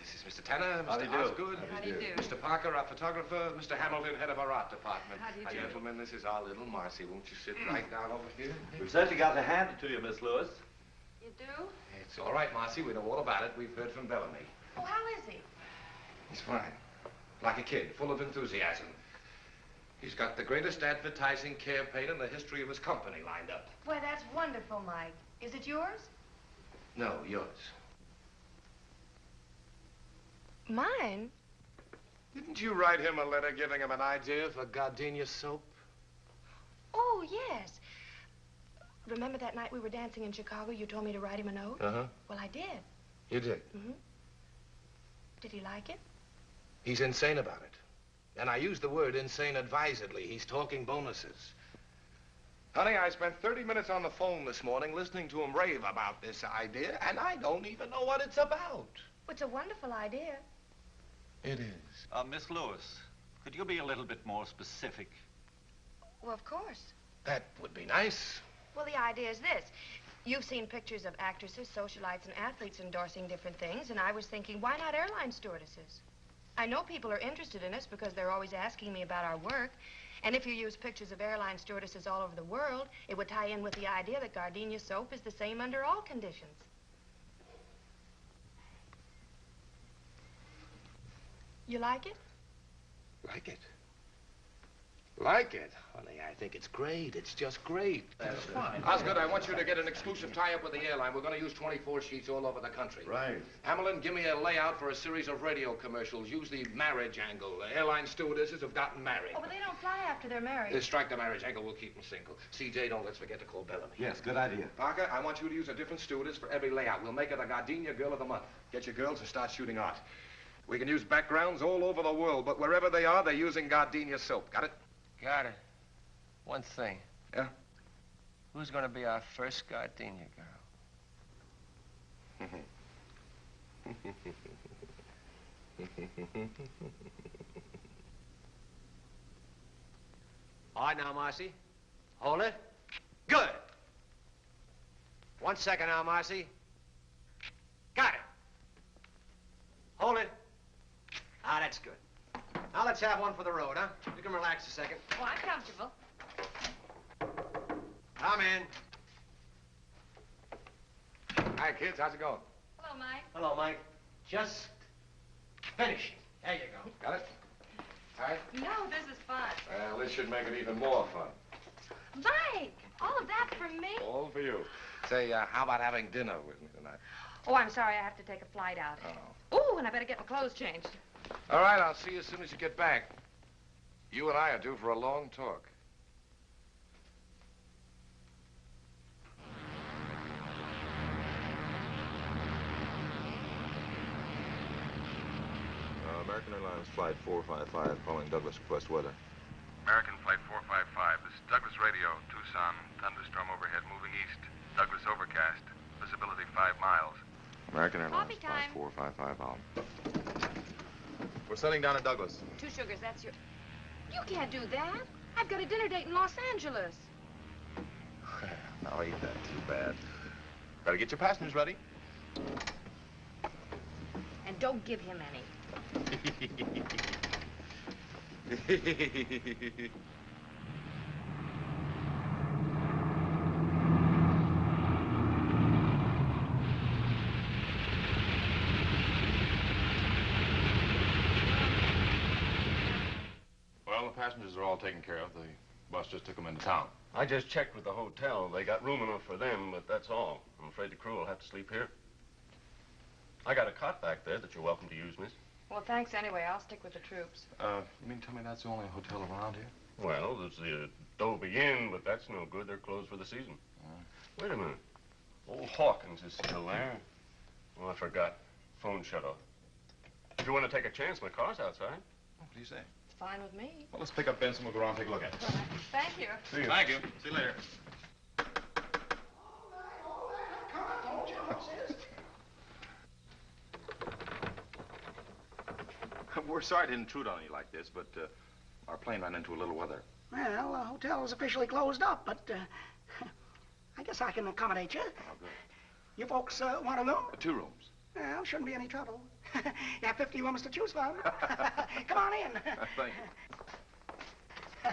This is Mr. Tanner, How do Mr. you do? Osgood, How do you do? Mr. Parker, our photographer, Mr. Hamilton, head of our art department. How do you do? Gentlemen, this is our little Marcy. Won't you sit right down over here? We've certainly got to hand it to you, Miss Lewis. You do? It's all right, Marcy. We know all about it. We've heard from Bellamy. Oh, how is he? He's fine. Like a kid, full of enthusiasm. He's got the greatest advertising campaign in the history of his company lined up. Well, that's wonderful, Mike. Is it yours? No, yours. Mine? Didn't you write him a letter giving him an idea for gardenia soap? Oh, yes. Remember that night we were dancing in Chicago? You told me to write him a note? Uh-huh. Well, I did. You did? Mm-hmm. Did he like it? He's insane about it. And I use the word insane advisedly. He's talking bonuses. Honey, I spent 30 minutes on the phone this morning listening to him rave about this idea, and I don't even know what it's about. It's a wonderful idea. It is. Miss Lewis, could you be a little bit more specific? Well, of course. That would be nice. Well, the idea is this. You've seen pictures of actresses, socialites, and athletes endorsing different things, and I was thinking, why not airline stewardesses? I know people are interested in us because they're always asking me about our work. And if you use pictures of airline stewardesses all over the world, it would tie in with the idea that gardenia soap is the same under all conditions. You like it? Like it? Like it? Honey, I think it's great. It's just great. That's fine. Osgood, I want you to get an exclusive tie-up with the airline. We're going to use 24 sheets all over the country. Right. Hamlin, give me a layout for a series of radio commercials. Use the marriage angle. The airline stewardesses have gotten married. Oh, but they don't fly after they're married. Strike the marriage angle. We'll keep them single. CJ, don't let's forget to call Bellamy. Yes, good idea. Parker, I want you to use a different stewardess for every layout. We'll make her the Gardenia Girl of the Month. Get your girls and start shooting art. We can use backgrounds all over the world, but wherever they are, they're using Gardenia soap. Got it? Got it. One thing. Yeah? Who's going to be our first gardenia girl? All right, now, Marcy. Hold it. Good. 1 second now, Marcy. Got it. Hold it. Ah, that's good. Now let's have one for the road, huh? You can relax a second. Oh, I'm comfortable. Come in. Hi, kids. How's it going? Hello, Mike. Hello, Mike. Just finishing. There you go. Got it? All right. No, this is fun. Well, this should make it even more fun. Mike, all of that for me? All for you. Say, how about having dinner with me tonight? Oh, I'm sorry. I have to take a flight out. Oh, and I better get my clothes changed. All right, I'll see you as soon as you get back. You and I are due for a long talk. American Airlines Flight 455 calling Douglas request weather. American Flight 455, this is Douglas Radio, Tucson, thunderstorm overhead moving east. Douglas overcast, visibility 5 miles. American Airlines Coffee Flight time. 455 out. We're setting down at Douglas. 2 sugars, that's your... You can't do that. I've got a dinner date in Los Angeles. Now, ain't that too bad. Better get your passengers ready. And don't give him any. Well, the passengers are all taken care of. The bus just took them into town. I just checked with the hotel. They got room enough for them, but that's all. I'm afraid the crew will have to sleep here. I got a cot back there that you're welcome to use, miss. Well, thanks anyway. I'll stick with the troops. You mean tell me that's the only hotel around here? Well, there's the Adobe Inn, but that's no good. They're closed for the season. Wait a minute. Old Hawkins is still there. Oh, I forgot. Phone shut off. If you want to take a chance, my car's outside. What do you say? It's fine with me. Well, let's pick up Benson. We'll go around and take a look at it. Thank you. See you. Thank you. See you later. We're sorry to intrude on you like this, but our plane ran into a little weather. Well, the hotel is officially closed up, but I guess I can accommodate you. Oh, good. You folks want a room? 2 rooms. Well, shouldn't be any trouble. You have 50 rooms to choose from. Come on in. Thank you.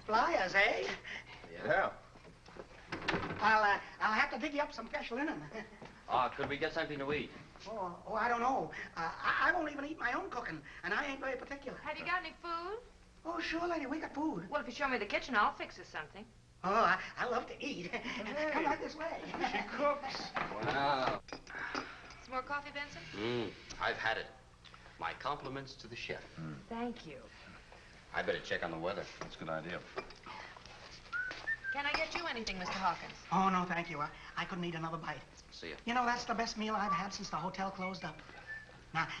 Flyers, eh? Yeah. I'll have to dig you up some fresh linen. Could we get something to eat? Oh, I don't know. I won't even eat my own cooking, and I ain't very particular. Have you got any food? Oh, sure, lady. We got food. Well, if you show me the kitchen, I'll fix us something. Oh, I love to eat. Come right this way. She cooks. Wow. Some more coffee, Benson? I've had it. My compliments to the chef. Thank you. I better check on the weather. That's a good idea. Can I get you anything, Mr. Hawkins? Oh, no, thank you. I couldn't eat another bite. See ya. You know, that's the best meal I've had since the hotel closed up.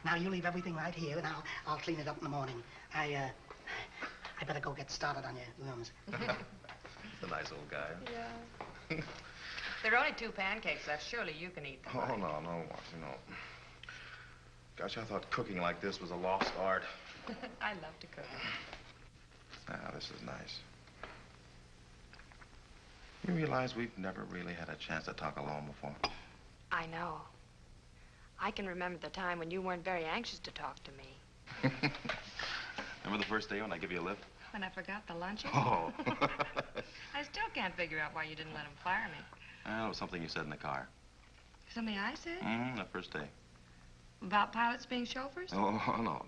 Now you leave everything right here, and I'll clean it up in the morning. I better go get started on your rooms. He's a nice old guy. Yeah. There are only 2 pancakes left. Surely you can eat them. Oh, no, Marcy, no. Gosh, I thought cooking like this was a lost art. I love to cook. Ah, this is nice. You realize we've never really had a chance to talk alone before? I know. I can remember the time when you weren't very anxious to talk to me. Remember the first day when I give you a lift? When I forgot the lunches? Oh. I still can't figure out why you didn't let him fire me. It was something you said in the car. Something I said? That first day. About pilots being chauffeurs? Oh, no.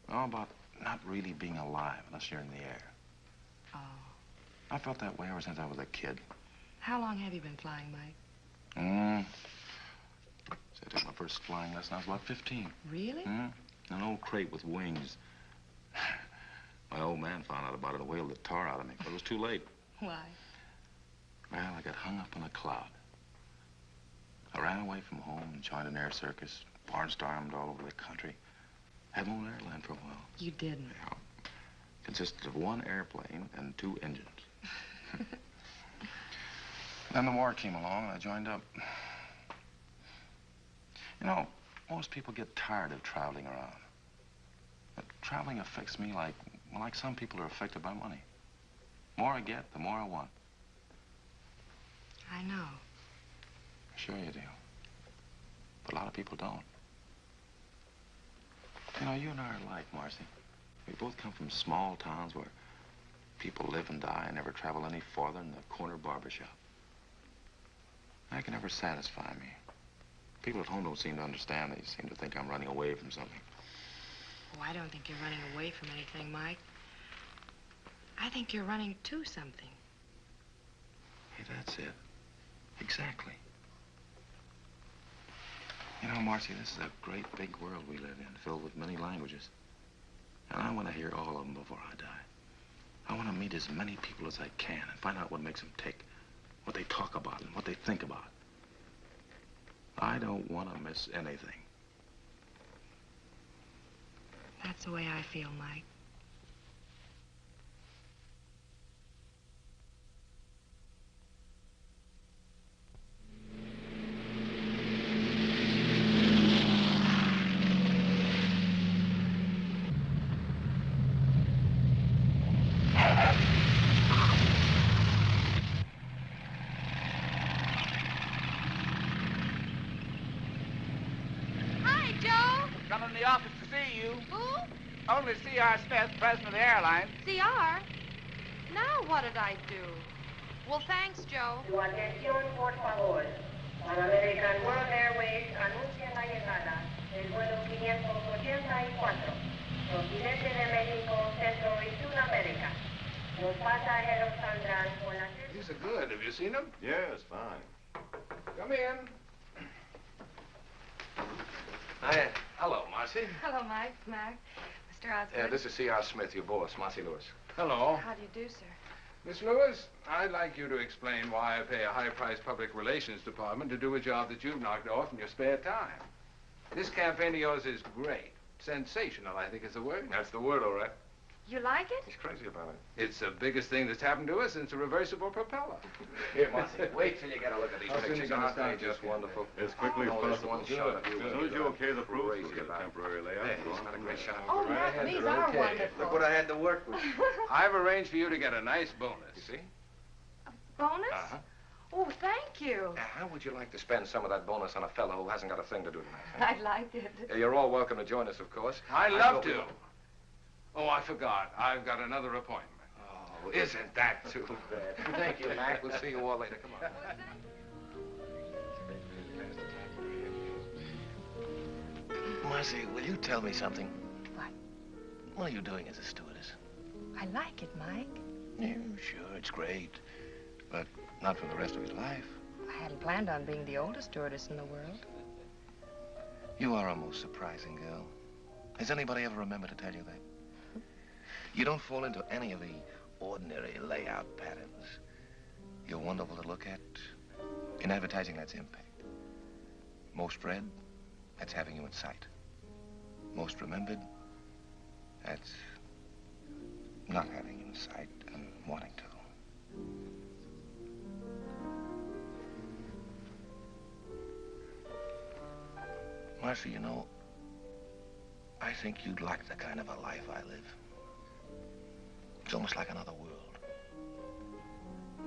No, about not really being alive unless you're in the air. Oh. I felt that way ever since I was a kid. How long have you been flying, Mike? So I took my first flying lesson. I was about 15. Really? An old crate with wings. My old man found out about it and whaled the tar out of me, but it was too late. Why? Well, I got hung up in a cloud. I ran away from home and joined an air circus, barnstormed all over the country. Had my own airline for a while. You didn't? Yeah. Consisted of 1 airplane and 2 engines. Then the war came along and I joined up. You know, most people get tired of traveling around. But traveling affects me like some people are affected by money. The more I get, the more I want. I know. Sure you do. But a lot of people don't. You know, you and I are alike, Marcy. We both come from small towns where people live and die and never travel any farther than the corner barbershop. That can never satisfy me. People at home don't seem to understand. They seem to think I'm running away from something. Oh, I don't think you're running away from anything, Mike. I think you're running to something. Hey, that's it. Exactly. You know, Marcy, this is a great big world we live in, filled with many languages. And I want to hear all of them before I die. I want to meet as many people as I can and find out what makes them tick, what they talk about and what they think about. I don't want to miss anything. That's the way I feel, Mike. Come in the office to see you. Who? Only C.R. Smith, president of the airline. C.R.? Now what did I do? Well, thanks, Joe. Su atención, por favor. Pan American World Airways anuncia la llegada del vuelo 584, procedente de México, Centro y Sudamérica. Los pasajeros saldrán por la... These are good. Have you seen them? Yes, fine. Come in. Hi. Hello, Marcy. Hello, Mike. Mac. Mr. Osgood. This is C.R. Smith, your boss, Marcy Lewis. Hello. How do you do, sir? Miss Lewis, I'd like you to explain why I pay a high-priced public relations department to do a job that you've knocked off in your spare time. This campaign of yours is great. Sensational, I think is the word. That's the word, all right. You like it? He's crazy about it. It's the biggest thing that's happened to us since a reversible propeller. Here, Marcy, wait till you get a look at these How soon pictures. you gonna Aren't they start just this? wonderful? As quickly as Oh, there's possible. one shot of you. As soon as you okay the proof, we'll Crazy get a about it. temporary layout. Hey, he's got a great shot. Oh, Mac, these are wonderful. Look what I had to work with. I've arranged for you to get a nice bonus. You see? Bonus? Uh-huh. Oh, thank you. Now, how would you like to spend some of that bonus on a fellow who hasn't got a thing to do tonight? I'd like it. You're all welcome to join us, of course. I'd love to. Oh, I forgot. I've got another appointment. Oh, isn't that too bad? Thank you, Mac. We'll see you all later. Come on. Marcy, will you tell me something? What? What are you doing as a stewardess? I like it, Mike. Yeah, sure, it's great. But not for the rest of his life. I hadn't planned on being the oldest stewardess in the world. You are a most surprising girl. Has anybody ever remembered to tell you that? You don't fall into any of the ordinary layout patterns. You're wonderful to look at. In advertising, that's impact. Most read, that's having you in sight. Most remembered, that's not having you in sight and wanting to. Marcy, you know, I think you'd like the kind of a life I live. It's almost like another world.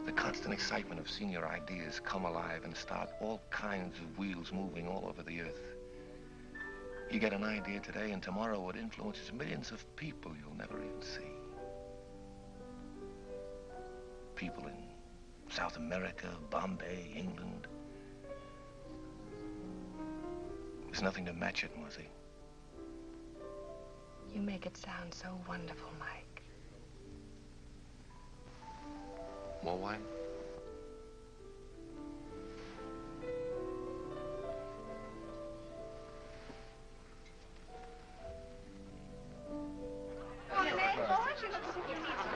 The constant excitement of seeing your ideas come alive and start all kinds of wheels moving all over the earth. You get an idea today, and tomorrow it influences millions of people you'll never even see. People in South America, Bombay, England. There's nothing to match it, Marcy. You make it sound so wonderful, Mike. More wine?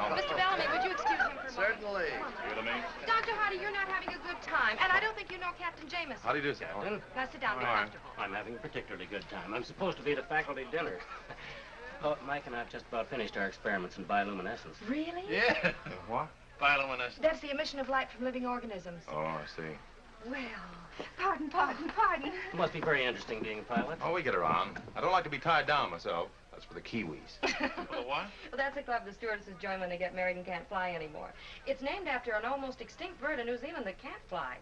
Mr. Bellamy, would you excuse him for a moment? Certainly. Dr. Hardy, you're not having a good time, and I don't think you know Captain Jameson. How do you do, Captain? Now sit down, get comfortable. I'm having a particularly good time. I'm supposed to be at a faculty dinner. Oh, Mike and I have just about finished our experiments in bioluminescence. Really? Yeah. What? Bioluminescence. That's the emission of light from living organisms. Oh, I see. Well, pardon. It must be very interesting being a pilot. Oh, we get around. I don't like to be tied down myself. That's for the Kiwis. For the what? Well, that's a club the stewardesses join when they get married and can't fly anymore. It's named after an almost extinct bird in New Zealand that can't fly.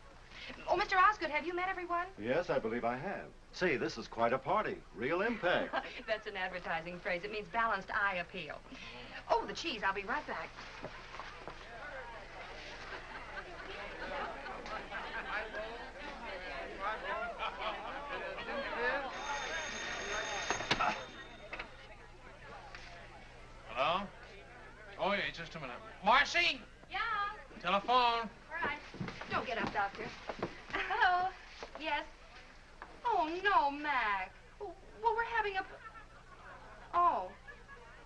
Oh, Mr. Osgood, have you met everyone? Yes, I believe I have. Say, this is quite a party. Real impact. That's an advertising phrase. It means balanced eye appeal. Oh, the cheese. I'll be right back. Hello? Oh, yeah, just a minute. Marcy? Yeah? Telephone. All right. Don't get up, Doctor. Hello? Yes? Oh, no, Mac. Well, we're having a... Oh.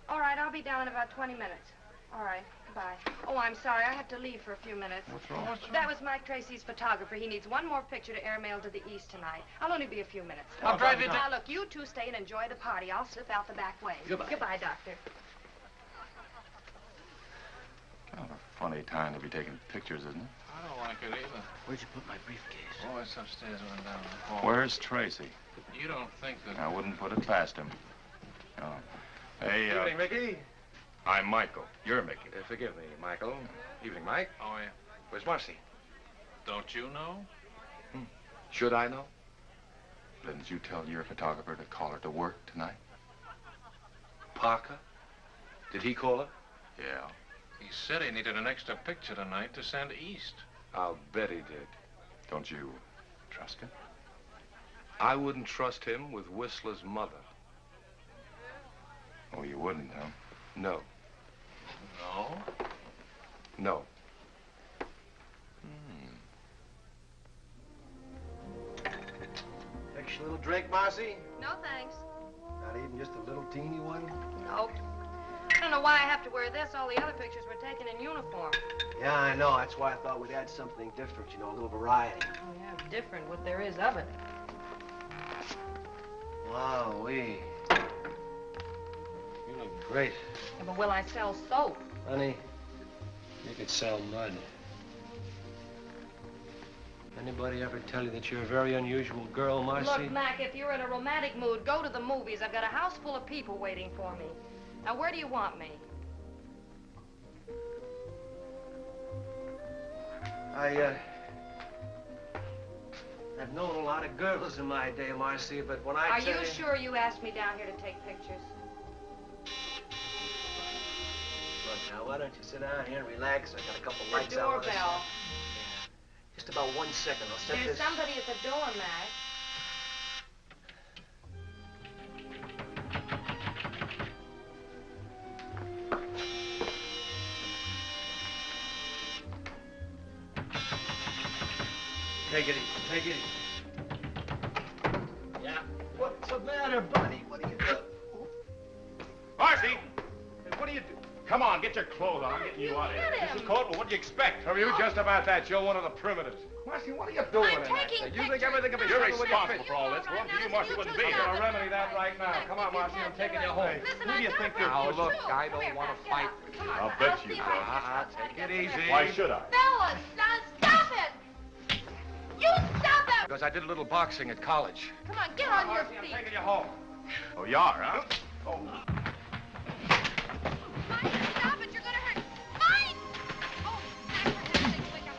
All right, I'll be down in about 20 minutes. All right, goodbye. Oh, I'm sorry. I have to leave for a few minutes. What's wrong? That was Mike Tracy's photographer. He needs one more picture to airmail to the east tonight. I'll only be a few minutes. I'll drive you down. Now, look, you two stay and enjoy the party. I'll slip out the back way. Goodbye. Goodbye, Doctor. Kind of a funny time to be taking pictures, isn't it? I don't like it either. Where'd you put my briefcase? Oh, it's upstairs and down the hall. Where's Tracy? You don't think that... I wouldn't put it past him. Oh. Hey, Evening, Mickey. I'm Michael. You're Mickey. Forgive me, Michael. Evening, Mike. Oh, yeah. Where's Marcy? Don't you know? Should I know? Didn't you tell your photographer to call her to work tonight? Parker? Did he call her? Yeah. He said he needed an extra picture tonight to send east. I'll bet he did. Don't you trust him? I wouldn't trust him with Whistler's mother. Oh, you wouldn't, huh? No. No? No. Extra little drink, Marcy? No, thanks. Not even just a little teeny one? Nope. I don't know why I have to wear this. All the other pictures were taken in uniform. Yeah, I know. That's why I thought we'd add something different, you know, a little variety. Oh, yeah, different, what there is of it. Wow-wee. You look great. Yeah, but will I sell soap? Honey, you could sell mud. Anybody ever tell you that you're a very unusual girl, Marcy? Look, Mac, if you're in a romantic mood, go to the movies. I've got a house full of people waiting for me. Now, where do you want me? I've known a lot of girls in my day, Marcy, but when I Are tell you sure you asked me down here to take pictures? Look, now, why don't you sit down here and relax? I got a couple The lights I wanna see. doorbell. Yeah. Just about 1 second. I'll set There's this... somebody at the door, Mac. take it easy. Take it easy. Yeah. What's the matter, buddy? What are you doing? Marcy! Hey, what are you doing? Come on, get your clothes on. I'm getting you out of here. This is cold, but what do you expect? From you, just about that. You're one of the primitives. Marcy, what are you doing in that thing? You think everything can be You're settled with your responsible fist? for all this. Well, you, Marcy, wouldn't be I'm here. gonna remedy that right now. Come on, Marcy, I'm taking you home. Who do you think you're Now, pushing? look, I don't want to fight with you. I'll bet you do. Take it easy. Why should I? Fellas, now stop it! You stop it! Because I did a little boxing at college. Come on, get on your Marcy, I'm feet. taking you home. Oh, you are, huh? Oh. Mike, stop it, you're gonna hurt. Mike! Oh, Mac, for heaven's sake, wake up.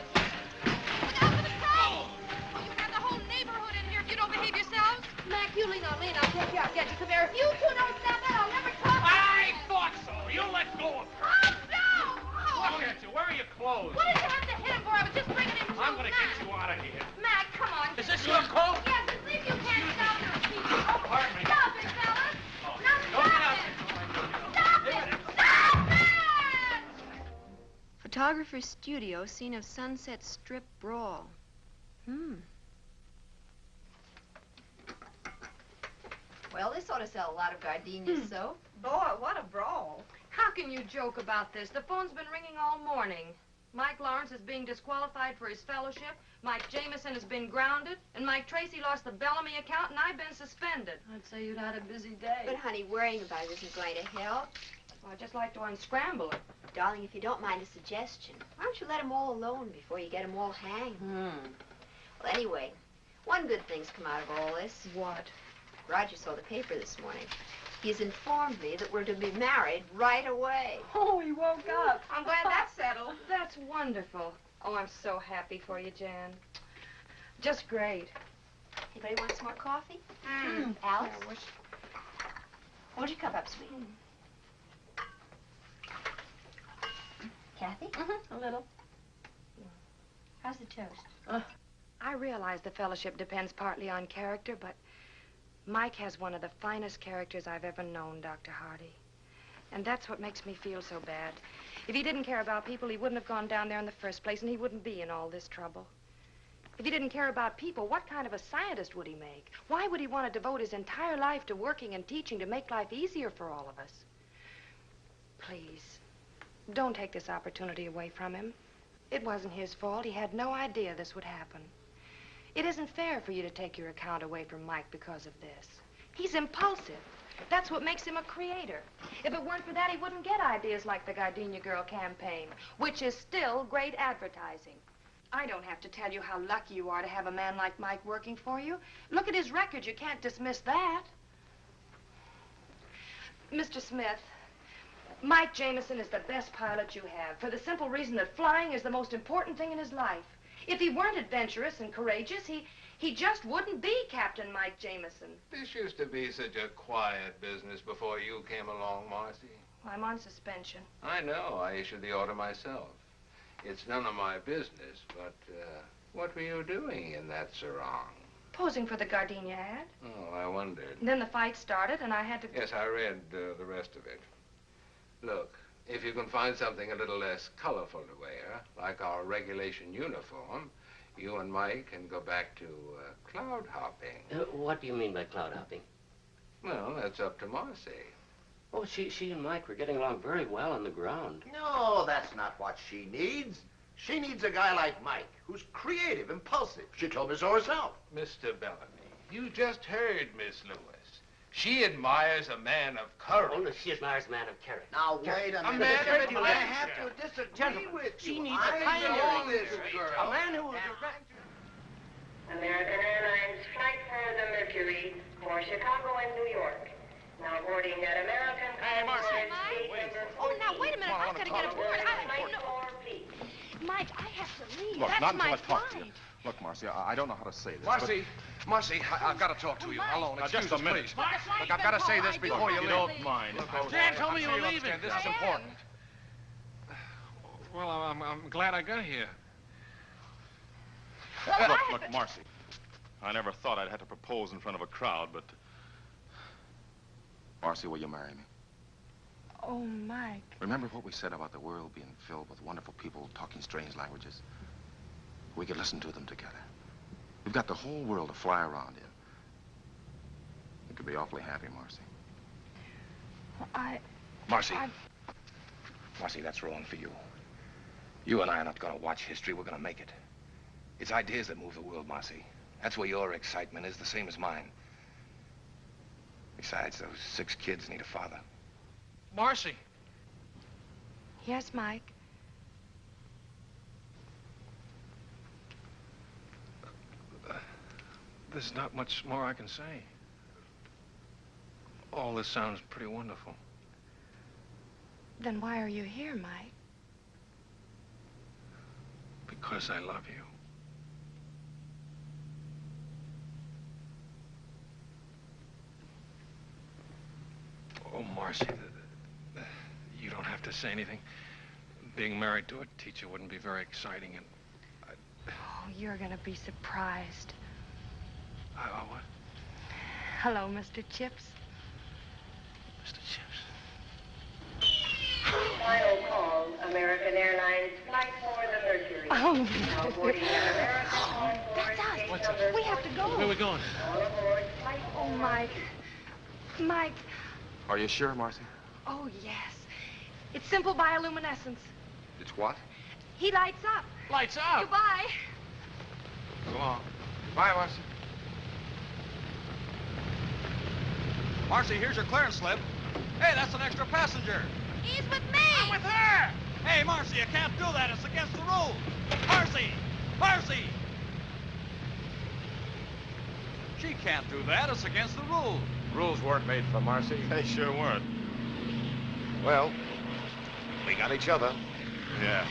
Look out for the crow! Oh, you have the whole neighborhood in here if you don't behave yourselves. Mac, you lean on me and I'll take you out. Get you. Come here. If you two don't stop it, I'll never talk to you. I thought so. You let go of her. Oh, no! Oh. Look at you. Where are your clothes? What did you have to hit him for? I was just bringing him to I'm going to get you out of here. Mac, come on. Is this your coat? Yes, at least you can't stop your feet. Oh, Pardon me. stop it, fellas. Now Don't get stop out. it. Stop it. Stop it! Photographer's studio, scene of Sunset Strip brawl. Well, this ought to sell a lot of gardenia soap. Boy, what a brawl. How can you joke about this? The phone's been ringing all morning. Mike Lawrence is being disqualified for his fellowship. Mike Jameson has been grounded. And Mike Tracy lost the Bellamy account, and I've been suspended. I'd say you'd had a busy day. But, honey, worrying about it isn't going to help. Well, I'd just like to unscramble it. Darling, if you don't mind a suggestion, why don't you let them all alone before you get them all hanged? Well, anyway, one good thing's come out of all this. What? Roger saw the paper this morning. He's informed me that we're to be married right away. Oh, he woke up. I'm glad that's settled. That's wonderful. Oh, I'm so happy for you, Jan. Just great. Anybody want some more coffee? Alice? I wish... Hold your cup up, sweet. Kathy? A little. How's the toast? I realize the fellowship depends partly on character, but Mike has one of the finest characters I've ever known, Dr. Hardy. And that's what makes me feel so bad. If he didn't care about people, he wouldn't have gone down there in the first place, and he wouldn't be in all this trouble. If he didn't care about people, what kind of a scientist would he make? Why would he want to devote his entire life to working and teaching to make life easier for all of us? Please, don't take this opportunity away from him. It wasn't his fault. He had no idea this would happen. It isn't fair for you to take your account away from Mike because of this. He's impulsive. That's what makes him a creator. If it weren't for that, he wouldn't get ideas like the Gardenia Girl campaign, which is still great advertising. I don't have to tell you how lucky you are to have a man like Mike working for you. Look at his record. You can't dismiss that. Mr. Smith, Mike Jameson is the best pilot you have, for the simple reason that flying is the most important thing in his life. If he weren't adventurous and courageous, he just wouldn't be Captain Mike Jameson. This used to be such a quiet business before you came along, Marcy. I'm on suspension. I know. I issued the order myself. It's none of my business, but what were you doing in that sarong? Posing for the Gardenia ad. Oh, I wondered. Then the fight started, and I had to... Yes, I read the rest of it. Look, if you can find something a little less colorful to wear, like our regulation uniform, you and Mike can go back to cloud hopping. What do you mean by cloud hopping? Well, that's up to Marcy. Oh, she and Mike were getting along very well on the ground. No, that's not what she needs. She needs a guy like Mike, who's creative, impulsive. She told me so herself. Mr. Bellamy, you just heard Miss Lewis. She admires a man of courage. Oh, she admires a man of character. Now, wait a minute. man of I have to disagree with you. She needs I a pioneering know this spirit. girl. A man who will direct... American Airlines flight for the Mercury for Chicago and New York. Now boarding at American Airlines. Oh, now, wait a minute. I've got to get aboard. Mike, I have to leave. Look, That's not until my I talk to you. flight. Look, Marcy, I don't know how to say this. Marcy! Marcy, I've got to talk to you. Alone. Now, Excuse just a us, minute. please. Look, I've got to say this before you leave. Don't mind. Jan told me you were leaving. This is important. Well, I'm glad I got here. Look, Marcy. I never thought I'd have to propose in front of a crowd, but... Marcy, will you marry me? Oh, Mike. Remember what we said about the world being filled with wonderful people talking strange languages? We could listen to them together. We've got the whole world to fly around in. You could be awfully happy, Marcy. Marcy. Marcy, that's wrong for you. You and I are not going to watch history. We're going to make it. It's ideas that move the world, Marcy. That's where your excitement is, the same as mine. Besides, those 6 kids need a father. Marcy. Yes, Mike? There's not much more I can say. All this sounds pretty wonderful. Then why are you here, Mike? Because I love you. Oh, Marcy, you don't have to say anything. Being married to a teacher wouldn't be very exciting, and Oh, you're gonna be surprised. what? Hello, Mr. Chips. Mr. Chips. Final call, American Airlines flight for the Mercury. Oh, Now boarding at American that's us. Gate number We have to go. Where are we going? All aboard flight. Oh, Mike. Mike. Are you sure, Marcy? Oh, yes. It's simple bioluminescence. It's what? He lights up. Lights up. Goodbye. Go on. Bye, Marcy. Marcy, here's your clearance slip. Hey, that's an extra passenger. He's with me. I'm with her. Hey, Marcy, you can't do that. It's against the rules. Marcy! Marcy! She can't do that. It's against the rules. Rules weren't made for Marcy. They sure weren't. Well, we got each other. Yeah.